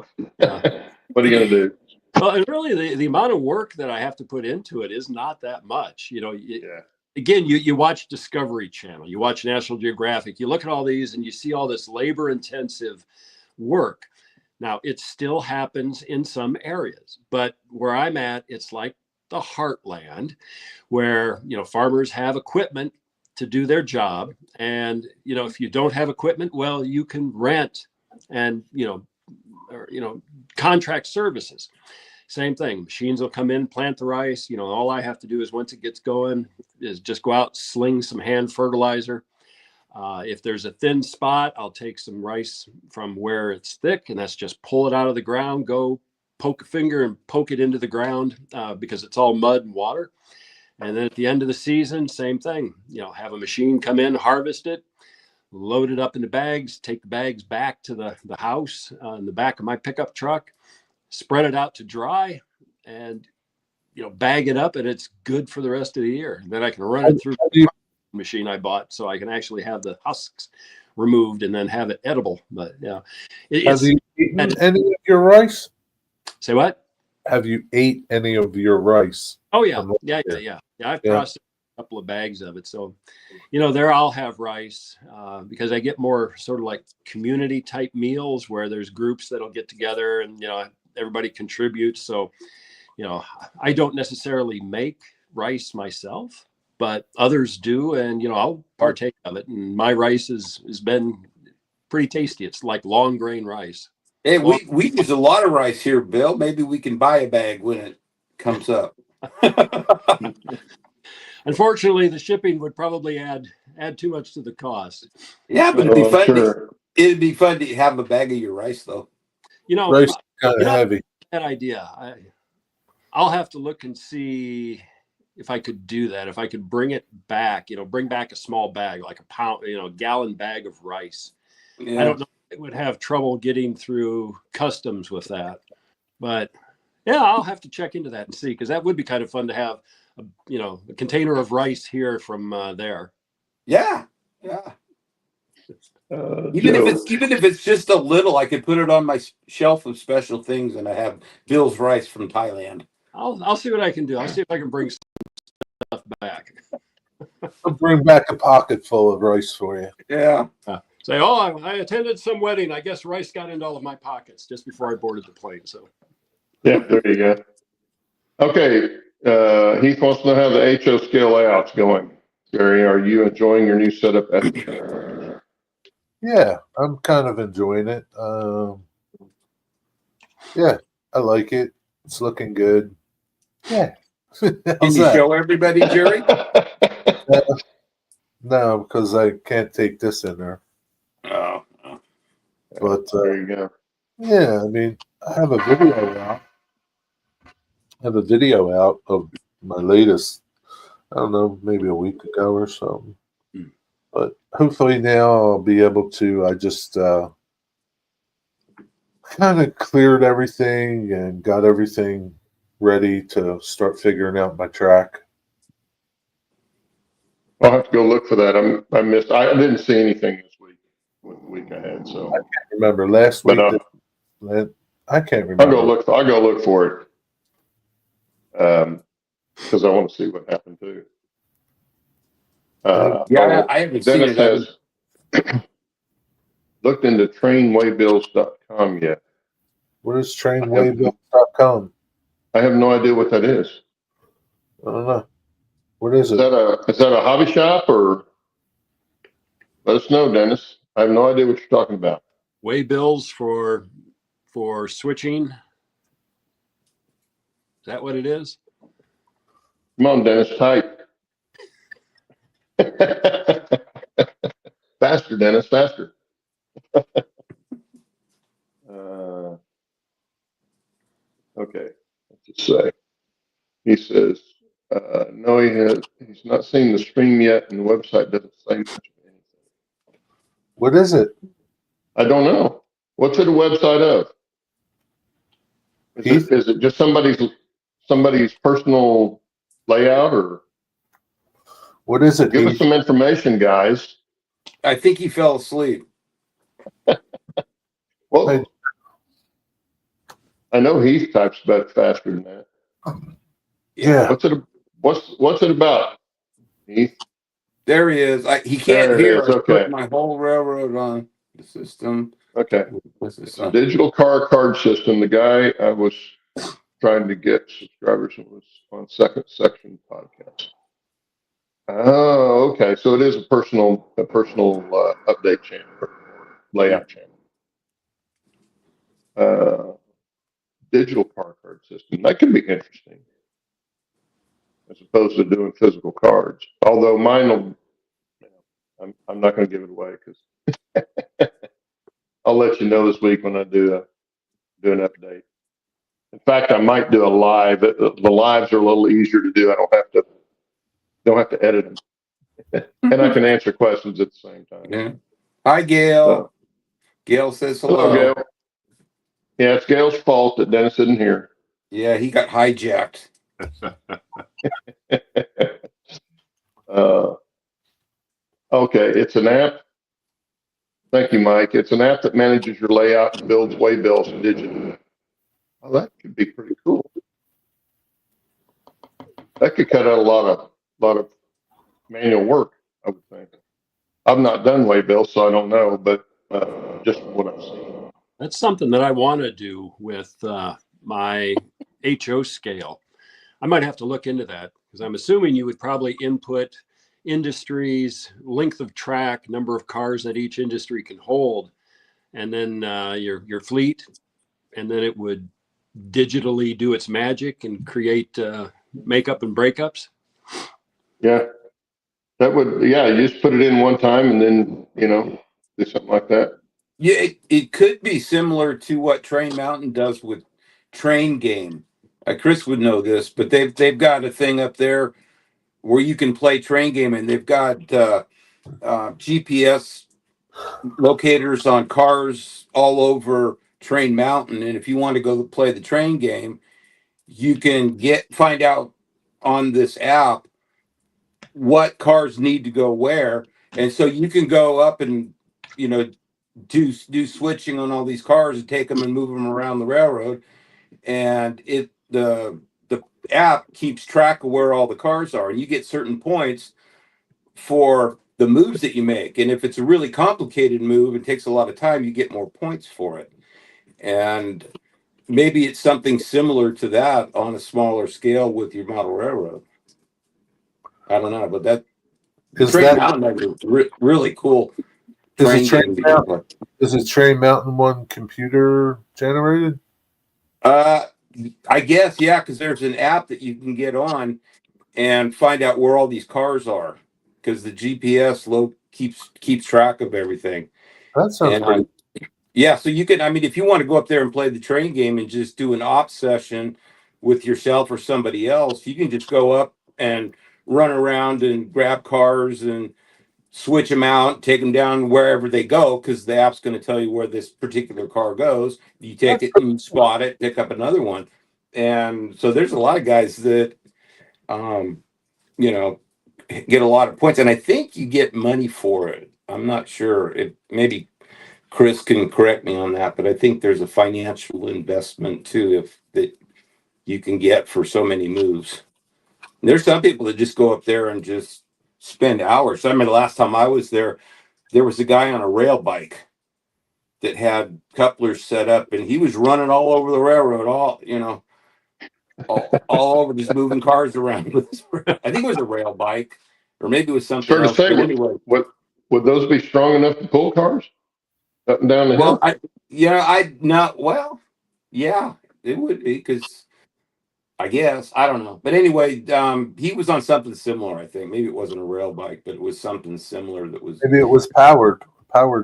Speaker 2: what are you going to do?
Speaker 1: Well, and really, the amount of work that I have to put into it is not that much.
Speaker 2: Yeah.
Speaker 1: Again, you watch Discovery Channel, you watch National Geographic, you look at all these, and you see all this labor-intensive work. Now, it still happens in some areas, but where I'm at, it's like the heartland, where farmers have equipment to do their job, and if you don't have equipment, well, you can rent and contract services. Same thing. Machines will come in, plant the rice. All I have to do is once it gets going is just go out, sling some hand fertilizer. If there's a thin spot, I'll take some rice from where it's thick, and that's just pull it out of the ground, go poke a finger and poke it into the ground because it's all mud and water. And then at the end of the season, same thing. Have a machine come in, harvest it, load it up into bags, take the bags back to the house in the back of my pickup truck, spread it out to dry, and bag it up, and it's good for the rest of the year. And then I can run it through the machine I bought, so I can actually have the husks removed and then have it edible. But
Speaker 4: have you eaten any of your rice?
Speaker 1: Say what?
Speaker 4: Have you ate any of your rice?
Speaker 1: Oh yeah. I've processed a couple of bags of it. So, there I'll have rice because I get more sort of like community type meals where there's groups that'll get together and everybody contributes. So, I don't necessarily make rice myself, but others do, and I'll partake of it. And my rice has been pretty tasty. It's like long grain rice.
Speaker 3: Hey, we use a lot of rice here, Bill. Maybe we can buy a bag when it comes up.
Speaker 1: Unfortunately, the shipping would probably add too much to the cost.
Speaker 3: Yeah, but it'd be fun. It'd be fun to have a bag of your rice, though.
Speaker 4: Rice is kind of heavy.
Speaker 1: That idea. I'll have to look and see if I could do that. If I could bring it back, bring back a small bag, like a pound, gallon bag of rice. Yeah. I don't know. It would have trouble getting through customs with that, but yeah, I'll have to check into that and see, because that would be kind of fun to have a container of rice here from there.
Speaker 3: Yeah. Even if it's just a little, I could put it on my shelf of special things, and I have Bill's rice from Thailand.
Speaker 1: I'll see what I can do. I'll see if I can bring stuff back.
Speaker 4: I'll bring back a pocket full of rice for you.
Speaker 3: Yeah.
Speaker 1: Say, I attended some wedding. I guess rice got into all of my pockets just before I boarded the plane. So,
Speaker 2: yeah, there you go. Okay, Heath wants to know how the HO scale layout's going. Jerry, are you enjoying your new setup?
Speaker 4: Yeah, I'm kind of enjoying it. Yeah, I like it. It's looking good. Yeah.
Speaker 3: Can you show everybody, Jerry?
Speaker 4: No, because I can't take this in there.
Speaker 3: Oh.
Speaker 4: But
Speaker 2: there you go.
Speaker 4: Yeah, I mean, I have a video out of my latest, I don't know, maybe a week ago or something. But hopefully now I'll be able to, I just kind of cleared everything and got everything ready to start figuring out my track.
Speaker 2: I'll have to go look for that. I didn't see anything this week. Week I had, so
Speaker 4: I can't remember last week. I can't remember.
Speaker 2: I'll go look for it. Because I want to see what happened too.
Speaker 3: I haven't seen it.
Speaker 2: Dennis has looked into trainwaybills.com yet.
Speaker 4: What is trainwaybills.com?
Speaker 2: I have no idea what that is.
Speaker 4: I don't know. What is it?
Speaker 2: Is that a hobby shop, or let us know, Dennis? I have no idea what you're talking about.
Speaker 1: Waybills for switching. Is that what it is?
Speaker 2: Come on, Dennis, type. Faster, Dennis, faster. Okay, let's just say. He says, no, he's not seen the stream yet, and the website doesn't say much of anything.
Speaker 4: What is it?
Speaker 2: I don't know. What's it a website of? Is it just somebody's personal layout, or
Speaker 4: what is it?
Speaker 2: Give us some information, guys.
Speaker 3: I think he fell asleep.
Speaker 2: Well, I know Heath types better faster than that.
Speaker 4: Yeah.
Speaker 2: What's it about, Heath?
Speaker 3: There he is. He can't
Speaker 2: There it
Speaker 3: hear.
Speaker 2: is.
Speaker 3: I
Speaker 2: Okay.
Speaker 3: put my whole railroad on the system.
Speaker 2: Okay.
Speaker 3: What's this
Speaker 2: It's a digital car card system. The guy I was trying to get subscribers was on Second Section podcast. Oh, okay. So it is a personal update channel, layout channel. Digital car card system. That could be interesting as opposed to doing physical cards. Although mine will, I'm not going to give it away because I'll let you know this week when I do an update. In fact, I might do a live. The lives are a little easier to do. I don't have to edit them, and I can answer questions at the same time.
Speaker 3: Yeah. Hi, Gail.
Speaker 2: So,
Speaker 3: Gail says hello.
Speaker 2: hello, Gail. Yeah, it's Gail's fault that Dennis isn't here.
Speaker 3: Yeah, he got hijacked.
Speaker 2: Okay, it's an app. Thank you, Mike. It's an app that manages your layout and builds waybills digitally. Oh, that could be pretty cool. That could cut out a lot of manual work, I would think. I've not done waybills, so I don't know, but just from what I've seen.
Speaker 1: That's something that I want to do with my HO scale. I might have to look into that because I'm assuming you would probably input industries, length of track, number of cars that each industry can hold, and then your fleet, and then it would digitally do its magic and create makeup and breakups.
Speaker 2: Yeah, that would. Yeah, you just put it in one time and then do something like that.
Speaker 3: Yeah, it could be similar to what Train Mountain does with Train Game. Chris would know this, but they've got a thing up there where you can play Train Game, and they've got GPS locators on cars all over Train Mountain. And if you want to go play the train game, you can find out on this app what cars need to go where, and so you can go up and do switching on all these cars and take them and move them around the railroad, and the app keeps track of where all the cars are, and you get certain points for the moves that you make. And if it's a really complicated move and takes a lot of time, you get more points for it. And maybe it's something similar to that on a smaller scale with your model railroad. I don't know, but that
Speaker 4: Is
Speaker 3: Train
Speaker 4: that
Speaker 3: Mountain is really cool.
Speaker 4: is
Speaker 3: Train
Speaker 4: it Train
Speaker 3: game that you can play.
Speaker 4: Mountain? Is it Train Mountain one computer generated?
Speaker 3: I guess, yeah, because there's an app that you can get on and find out where all these cars are, because the GPS keeps track of everything.
Speaker 4: That sounds pretty.
Speaker 3: Yeah, so you can, I mean, if you want to go up there and play the train game and just do an ops session with yourself or somebody else, you can just go up and run around and grab cars and switch them out, take them down wherever they go, because the app's going to tell you where this particular car goes. You take it and you spot it, pick up another one. And so there's a lot of guys that, get a lot of points. And I think you get money for it. I'm not sure. Maybe Chris can correct me on that, but I think there's a financial investment too, that you can get for so many moves. There's some people that just go up there and just spend hours. I mean, the last time I was there was a guy on a rail bike that had couplers set up, and he was running all over the railroad, all over, just moving cars around. I think it was a rail bike, or maybe it was something
Speaker 2: Fair to
Speaker 3: else.
Speaker 2: say,
Speaker 3: But anyway,
Speaker 2: would those be strong enough to pull cars up and down the hill?
Speaker 3: Yeah, it would be, because I guess, I don't know. But anyway, he was on something similar, I think. Maybe it wasn't a rail bike, but it was something similar that was.
Speaker 4: Maybe it was powered one.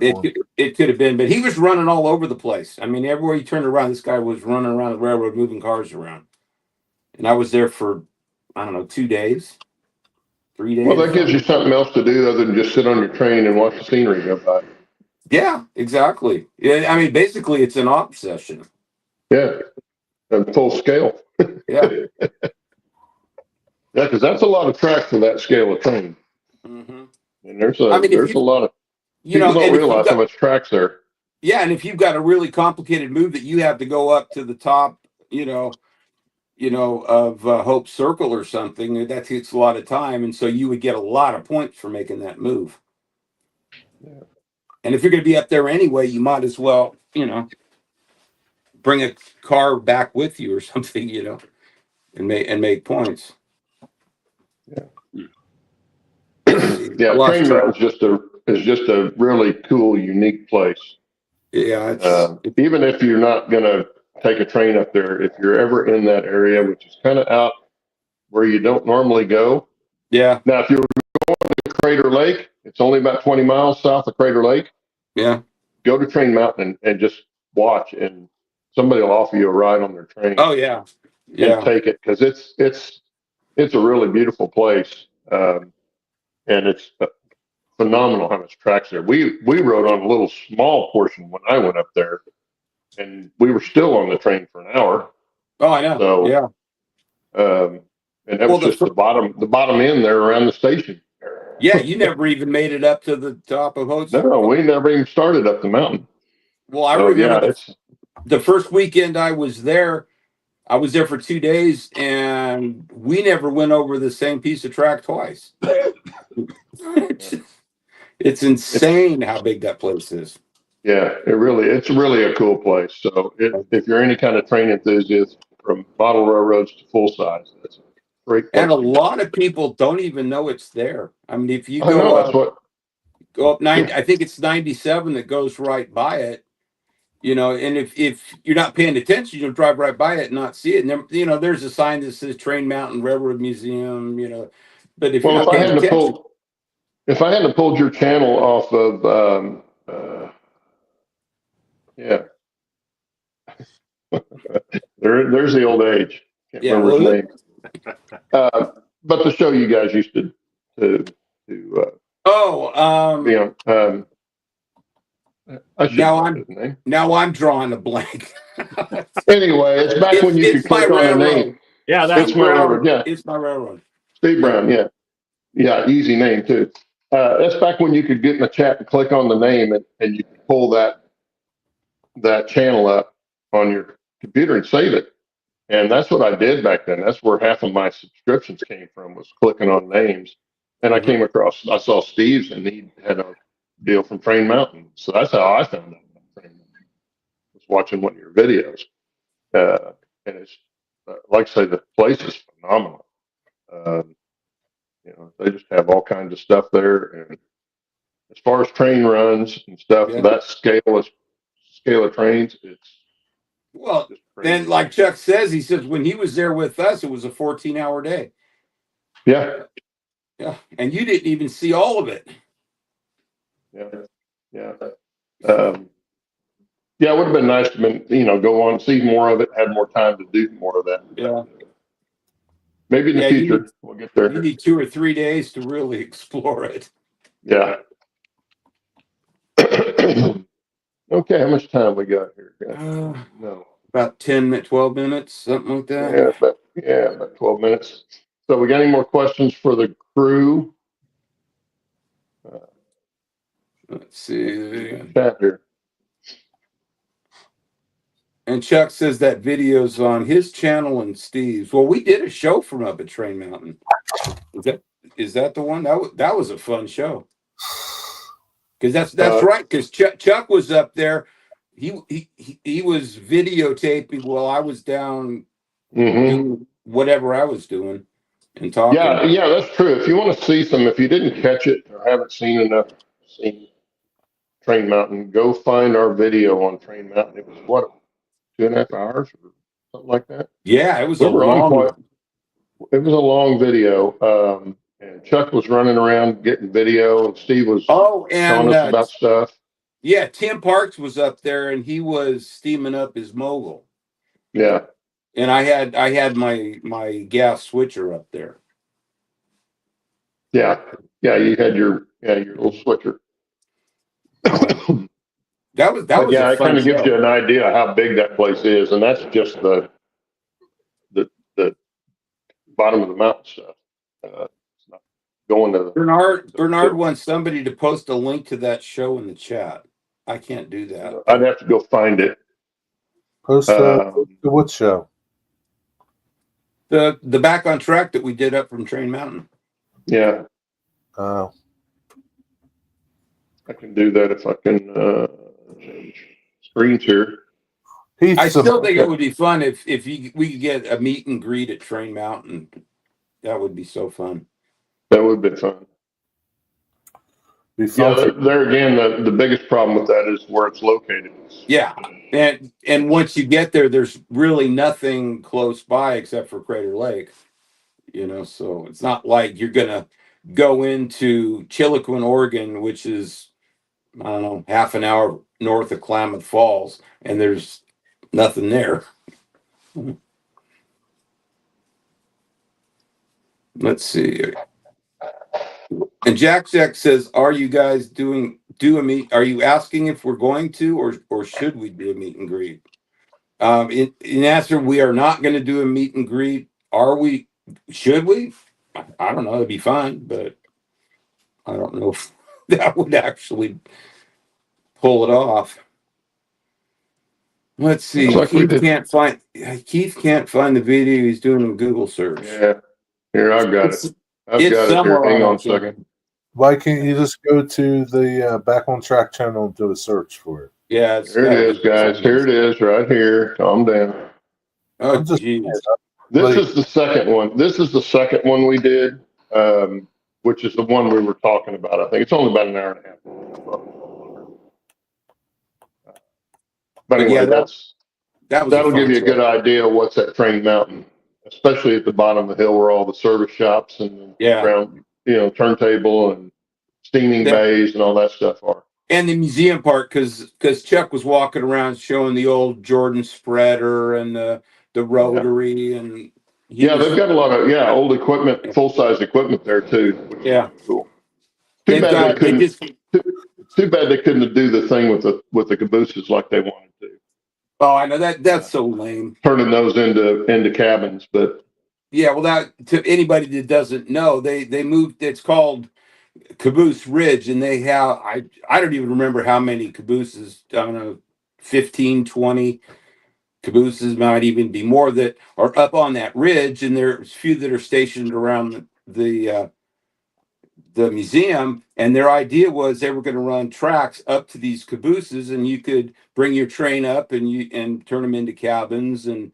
Speaker 3: It could have been, but he was running all over the place. I mean, everywhere you turned around, this guy was running around the railroad, moving cars around. And I was there for, I don't know, 2 days, 3 days.
Speaker 2: Well, that gives you something else to do other than just sit on your train and watch the scenery go by.
Speaker 3: Yeah, exactly. Yeah, I mean, basically, it's an op session.
Speaker 2: Yeah, and full scale.
Speaker 3: Yeah.
Speaker 2: Yeah, because that's a lot of track for that scale of train.
Speaker 3: Mm-hmm.
Speaker 2: And there's a lot of people don't realize how much track's there.
Speaker 3: Yeah, and if you've got a really complicated move that you have to go up to the top, of Hope Circle or something, that takes a lot of time, and so you would get a lot of points for making that move.
Speaker 2: Yeah.
Speaker 3: And if you're going to be up there anyway, you might as well, bring a car back with you or something, and make points.
Speaker 2: Yeah.
Speaker 3: Let's see. I
Speaker 2: Yeah,
Speaker 3: lost
Speaker 2: Train
Speaker 3: track.
Speaker 2: Mountain is just a really cool, unique place.
Speaker 3: Yeah,
Speaker 2: Even if you're not going to take a train up there, if you're ever in that area, which is kind of out where you don't normally go.
Speaker 3: yeah,
Speaker 2: Now, if you're going to Crater Lake, it's only about 20 miles south of Crater Lake.
Speaker 3: yeah.
Speaker 2: Go to Train Mountain and just watch, and somebody will offer you a ride on their train.
Speaker 3: Oh yeah,
Speaker 2: And
Speaker 3: yeah.
Speaker 2: take it, because it's a really beautiful place, and it's phenomenal how much tracks there. We rode on a little small portion when I went up there, and we were still on the train for an hour.
Speaker 3: Oh, I know.
Speaker 2: So,
Speaker 3: yeah.
Speaker 2: And that was just the bottom end there around the station.
Speaker 3: Yeah, you never even made it up to the top of Hope Circle.
Speaker 2: No, we never even started up the mountain.
Speaker 3: Well, I remember the first weekend I was there for 2 days, and we never went over the same piece of track twice. It's insane how big that place is.
Speaker 2: Yeah, it's really a cool place. So if you're any kind of train enthusiast, from model railroads to full size, it's a great place.
Speaker 3: And a lot of people don't even know it's there. I mean, if you
Speaker 2: go up
Speaker 3: 90, I think it's 97 that goes right by it, and if you're not paying attention, you'll drive right by it and not see it. And then, there's a sign that says Train Mountain Railroad Museum, but if you're not paying attention.
Speaker 2: If I hadn't pulled your channel off of, yeah, there's the old age. Can't remember his name. But the show you guys used to
Speaker 3: now I'm drawing a blank.
Speaker 2: Anyway, it's back when you could click on a name.
Speaker 1: Yeah,
Speaker 2: that's my railroad. Yeah,
Speaker 3: it's my railroad.
Speaker 2: Steve Brown. Yeah, easy name too. That's back when you could get in the chat and click on the name, and you could pull that channel up on your computer and save it. And that's what I did back then. That's where half of my subscriptions came from, was clicking on names. And I saw Steve's, and he had a deal from Train Mountain. So that's how I found out about Train Mountain. Was watching one of your videos. And it's, like I say, the place is phenomenal. They just have all kinds of stuff there. And as far as train runs and stuff, that scale of trains, it's
Speaker 3: then, like Chuck says, he says when he was there with us, it was a 14-hour day.
Speaker 2: Yeah,
Speaker 3: and you didn't even see all of it.
Speaker 2: Yeah, it would have been nice to go on, see more of it, had more time to do more of that.
Speaker 3: Yeah.
Speaker 2: Maybe in the future we'll get there.
Speaker 3: You need 2 or 3 days to really explore it.
Speaker 2: Yeah. Okay, how much time we got here? No.
Speaker 3: About 12 minutes, something like that.
Speaker 2: About 12 minutes. So we got any more questions for the crew?
Speaker 3: Let's see.
Speaker 2: Chat here.
Speaker 3: And Chuck says that video's on his channel and Steve's. Well, we did a show from up at Train Mountain. Is that the one? That was a fun show. Because that's right. Because Chuck was up there. He was videotaping while I was down doing whatever I was doing and talking.
Speaker 2: Yeah, that's true. If you want to see if you didn't catch it or haven't seen Train Mountain, go find our video on Train Mountain. It was 2.5 hours or something like that.
Speaker 3: Yeah, it was a long.
Speaker 2: It was a long video. And Chuck was running around getting video, and Steve was telling us about stuff.
Speaker 3: Yeah, Tim Parks was up there, and he was steaming up his mogul.
Speaker 2: Yeah,
Speaker 3: and I had my gas switcher up there.
Speaker 2: Yeah, you had your little switcher.
Speaker 3: That was
Speaker 2: it kind of gives you an idea how big that place is, and that's just the bottom of the mountain stuff. It's not going to
Speaker 3: Bernard wants somebody to post a link to that show in the chat. I can't do that.
Speaker 2: I'd have to go find it.
Speaker 4: Post the what show?
Speaker 3: The back on track that we did up from Train Mountain.
Speaker 2: Yeah,
Speaker 4: Uh,
Speaker 2: I can do that if I can change screens here.
Speaker 3: I still think it would be fun if we could get a meet and greet at Train Mountain. That would be so fun.
Speaker 2: That would be fun. There again, the biggest problem with that is where it's located.
Speaker 3: Yeah, and once you get there, there's really nothing close by except for Crater Lake. So it's not like you're gonna go into Chiloquin, Oregon, which is, I don't know, half an hour north of Klamath Falls, and there's nothing there. Let's see. And Jack says, "Are you guys do a meet? Are you asking if we're going to, or should we do a meet and greet?" In answer, we are not going to do a meet and greet. Are we? Should we? I don't know. It'd be fun, but I don't know if that would actually pull it off. Let's see.
Speaker 2: Like
Speaker 3: Keith can't find the video. He's doing a Google search.
Speaker 2: Yeah, here I've got it. I've got it here. Hang on a second.
Speaker 4: Why can't you just go to the Back on Track channel and do a search for it?
Speaker 3: Yeah,
Speaker 2: here it is, guys. Here it is, right here. Calm down.
Speaker 3: Oh, geez.
Speaker 2: This is the second one. This is the second one we did, which is the one we were talking about. I think it's only about an hour and a half. But anyway,
Speaker 3: yeah,
Speaker 2: that'll give you a good idea of what's at Train Mountain, especially at the bottom of the hill where all the service shops and ground, turntable and steaming bays and all that stuff are.
Speaker 3: And the museum part, because Chuck was walking around showing the old Jordan spreader and the rotary, and
Speaker 2: they've got a lot of old equipment, full size equipment there too. Which is cool. Too bad they couldn't do the thing with the cabooses like they wanted to.
Speaker 3: Oh, I know that's so lame.
Speaker 2: Turning those into cabins, but
Speaker 3: well, that to anybody that doesn't know, they moved. It's called Caboose Ridge, and they have I don't even remember how many cabooses. I don't know, 15, 20 cabooses, might even be more, that are up on that ridge, and there's a few that are stationed around the museum. And their idea was they were going to run tracks up to these cabooses, and you could bring your train up and turn them into cabins, and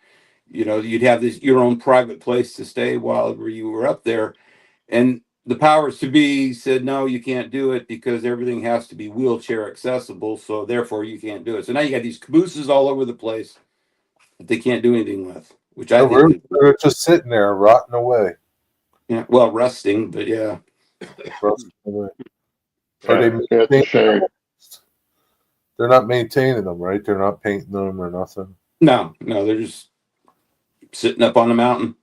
Speaker 3: you'd have your own private place to stay while you were up there. And the powers to be said, no, you can't do it because everything has to be wheelchair accessible. So therefore you can't do it. So now you got these cabooses all over the place that they can't do anything with, which I think
Speaker 4: they're just sitting there rotting away.
Speaker 3: Yeah, well, rusting, but yeah.
Speaker 4: Rusting away.
Speaker 2: It's a shame.
Speaker 4: They're not maintaining them, right? They're not painting them or nothing.
Speaker 3: No, they're just sitting up on the mountain.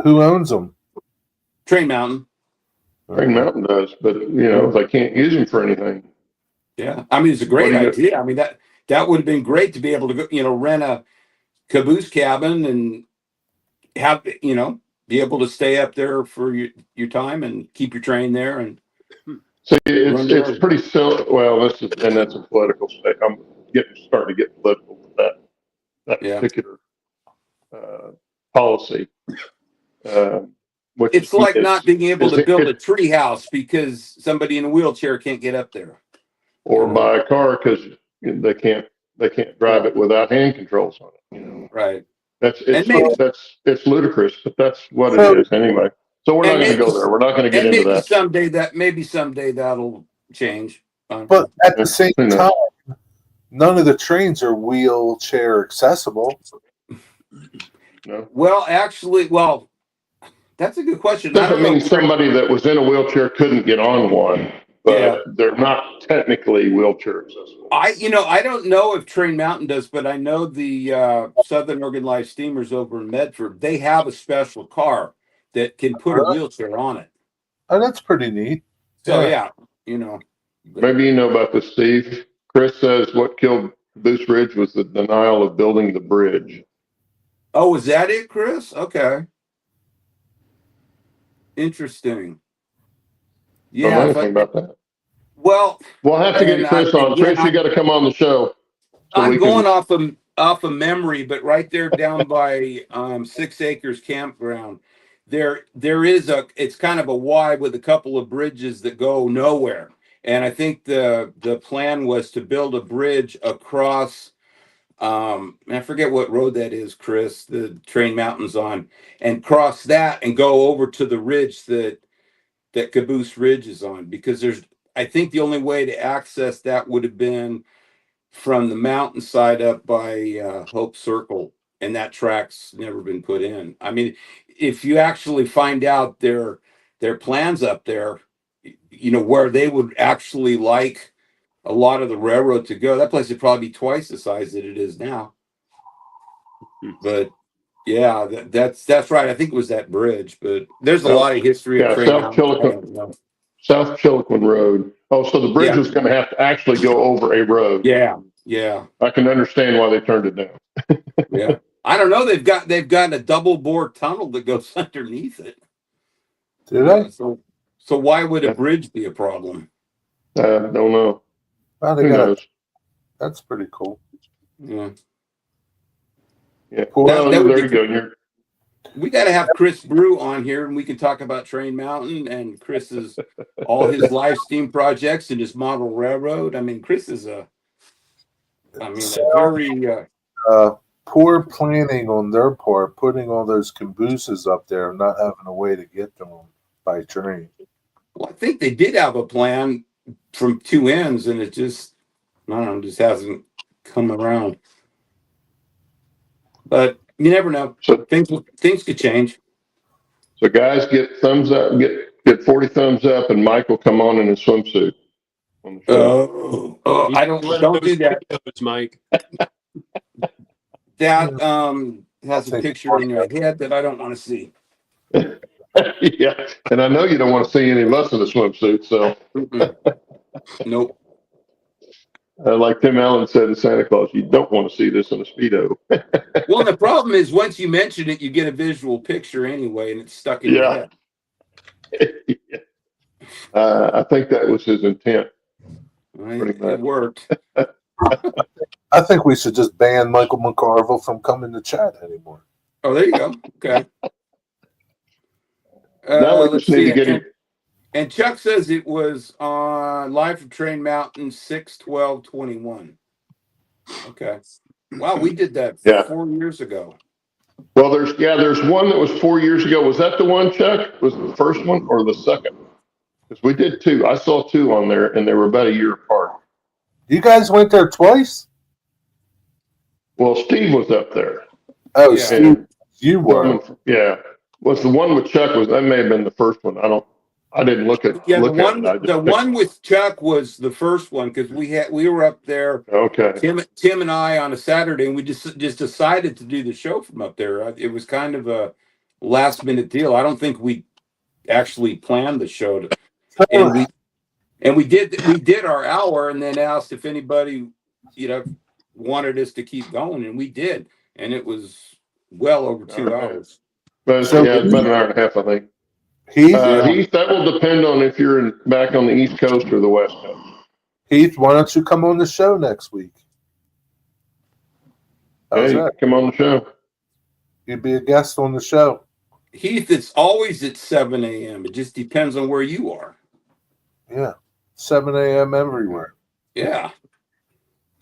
Speaker 4: Who owns them?
Speaker 3: Train Mountain.
Speaker 2: Train Mountain does, but they can't use them for anything.
Speaker 3: Yeah, I mean, it's a great idea. I mean, that would have been great to be able to go, rent a caboose cabin and have, be able to stay up there for your time and keep your train there. And
Speaker 2: so it's pretty silly. Well, that's a political state. I'm starting to get political with that particular policy.
Speaker 3: It's like not being able to build a tree house because somebody in a wheelchair can't get up there,
Speaker 2: or buy a car because they can't drive it without hand controls on it.
Speaker 3: Right.
Speaker 2: It's ludicrous, but that's what it is anyway. So we're not going to go there. We're not going to get into that.
Speaker 3: Maybe someday that'll change.
Speaker 4: But at the same time, none of the trains are wheelchair accessible.
Speaker 2: No.
Speaker 3: Well, actually, that's a good question.
Speaker 2: Doesn't mean somebody that was in a wheelchair couldn't get on one, but they're not technically wheelchair accessible.
Speaker 3: I don't know if Train Mountain does, but I know the Southern Oregon Light Steamers over in Medford, they have a special car that can put a wheelchair on it.
Speaker 4: Oh, that's pretty neat.
Speaker 3: So
Speaker 2: Maybe you know about this, Steve. Chris says what killed Caboose Ridge was the denial of building the bridge.
Speaker 3: Oh, was that it, Chris? Okay. Interesting.
Speaker 2: Yeah. I don't know anything about that.
Speaker 3: Well,
Speaker 2: We'll have to get
Speaker 3: and
Speaker 2: Chris on.
Speaker 3: again,
Speaker 2: Chris, you got to come on the show.
Speaker 3: I'm going off of memory, but right there down by 6 Acres Campground, there is it's kind of a Y with a couple of bridges that go nowhere. And I think the plan was to build a bridge across I forget what road that is, Chris, the Train Mountain's on, and cross that and go over to the ridge that Caboose Ridge is on, because I think the only way to access that would have been from the mountainside up by Hope Circle, and that track's never been put in. I mean, if you actually find out their plans up there, where they would actually like a lot of the railroad to go, that place would probably be twice the size that it is now. But yeah, that's right. I think it was that bridge, but there's a lot of history of Train Mountain.
Speaker 2: South Chiloquin Road. Oh, so the bridge is going to have to actually go over a road.
Speaker 3: Yeah.
Speaker 2: I can understand why they turned it down.
Speaker 3: Yeah. I don't know. They've got a double bore tunnel that goes underneath it.
Speaker 4: Do they?
Speaker 3: So why would a bridge be a problem?
Speaker 2: I don't know.
Speaker 4: Well,
Speaker 2: Who knows?
Speaker 4: That's pretty cool.
Speaker 3: Yeah.
Speaker 2: Yeah. Well, there you go.
Speaker 3: We got to have Chris Brew on here, and we can talk about Train Mountain and all his live steam projects and his model railroad. I mean, Chris is a very
Speaker 4: poor planning on their part, putting all those cabooses up there and not having a way to get to them by train.
Speaker 3: Well, I think they did have a plan from two ends, and it just hasn't come around. But you never know. So things could change.
Speaker 2: So guys, get thumbs up, get 40 thumbs up, and Mike will come on in his swimsuit.
Speaker 3: I don't do that.
Speaker 1: It's Mike.
Speaker 3: That has a picture in your head that I don't want to see.
Speaker 2: Yeah, and I know you don't want to see any of us in a swimsuit, so.
Speaker 3: Nope.
Speaker 2: Like Tim Allen said in Santa Claus, you don't want to see this in a Speedo.
Speaker 3: Well, the problem is once you mention it, you get a visual picture anyway, and it's stuck in your head.
Speaker 2: Yeah. I think that was his intent.
Speaker 3: It worked.
Speaker 4: I think we should just ban Michael McCarville from coming to chat anymore.
Speaker 3: Oh, there you go. Okay.
Speaker 2: Now we just need to get him.
Speaker 3: And Chuck says it was on live from Train Mountain 6/12/21. Okay. Wow, we did that 4 years ago.
Speaker 2: Well, there's one that was 4 years ago. Was that the one, Chuck? Was it the first one or the second? Because we did two. I saw two on there, and they were about a year apart.
Speaker 4: You guys went there twice?
Speaker 2: Well, Steve was up there.
Speaker 4: Oh, yeah. Steve, you were.
Speaker 2: Yeah. Was the one with Chuck? That may have been the first one. I didn't look at.
Speaker 3: Yeah, the one with Chuck was the first one because we were up there.
Speaker 2: Okay.
Speaker 3: Tim and I on a Saturday, and we just decided to do the show from up there. It was kind of a last minute deal. I don't think we actually planned the show, and we did our hour, and then asked if anybody wanted us to keep going, and we did, and it was well over 2 hours.
Speaker 2: But it's about an hour and a half, I think. Heath, that will depend on if you're back on the East Coast or the West Coast.
Speaker 4: Heath, why don't you come on the show next week?
Speaker 2: Hey, come on the show.
Speaker 4: You'd be a guest on the show.
Speaker 3: Heath, it's always at 7 a.m. It just depends on where you are.
Speaker 4: Yeah, 7 a.m. everywhere.
Speaker 3: Yeah.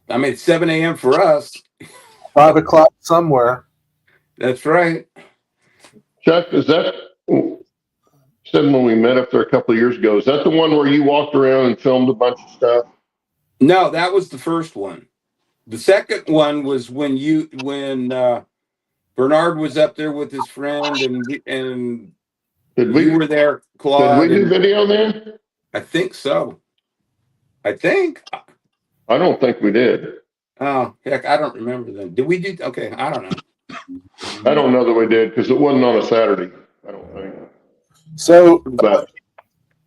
Speaker 3: I mean, it's 7 a.m. for us.
Speaker 4: 5 o'clock somewhere.
Speaker 3: That's right.
Speaker 2: Chuck, is that... Said when we met up there a couple of years ago, is that the one where you walked around and filmed a bunch of stuff?
Speaker 3: No, that was the first one. The second one was when Bernard was up there with his friend and we were there, Claude.
Speaker 2: Did we do video then?
Speaker 3: I think so. I
Speaker 2: don't think we did.
Speaker 3: Oh, heck, I don't remember then. Did we do? Okay, I don't know.
Speaker 2: I don't know that we did because it wasn't on a Saturday, I don't think.
Speaker 4: So,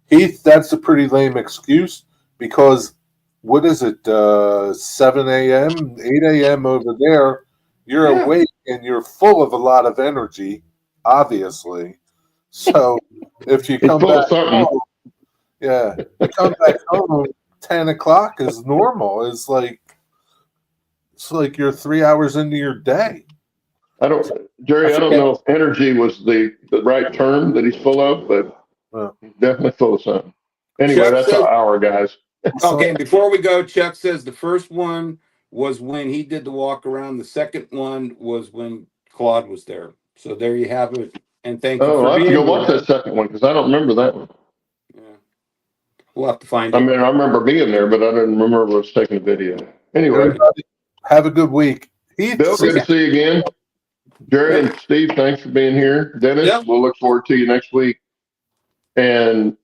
Speaker 4: Heath, that's a pretty lame excuse because what is it, 7 a.m., 8 a.m. over there, you're awake and you're full of a lot of energy, obviously. So if you come back home, you come back home 10 o'clock is normal. It's like you're 3 hours into your day.
Speaker 2: Jerry, I don't know if energy was the right term that he's full of, but he's definitely full of something. Anyway,
Speaker 3: Chuck
Speaker 2: that's
Speaker 3: says,
Speaker 2: our hour, guys.
Speaker 3: okay, and before we go, Chuck says the first one was when he did the walk around. The second one was when Claude was there. So there you have it. And thank you
Speaker 2: Oh,
Speaker 3: for
Speaker 2: I'll have to
Speaker 3: being
Speaker 2: go watch
Speaker 3: here.
Speaker 2: that second one because I don't remember that one.
Speaker 3: Yeah. We'll have to find
Speaker 2: I
Speaker 3: it.
Speaker 2: mean, I remember being there, but I didn't remember us taking a video. Anyway,
Speaker 4: Everybody, have a good week.
Speaker 2: Bill, good to see you again. Jerry and Steve, thanks for being here. Dennis, we'll look forward to you next week. And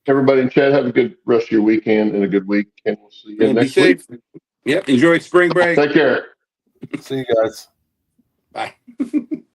Speaker 2: everybody in chat, have a good rest of your weekend and a good week. And we'll see you
Speaker 3: And
Speaker 2: next
Speaker 3: be safe.
Speaker 2: week.
Speaker 3: Yep. Enjoy spring break.
Speaker 2: Take care.
Speaker 4: See you guys.
Speaker 3: Bye.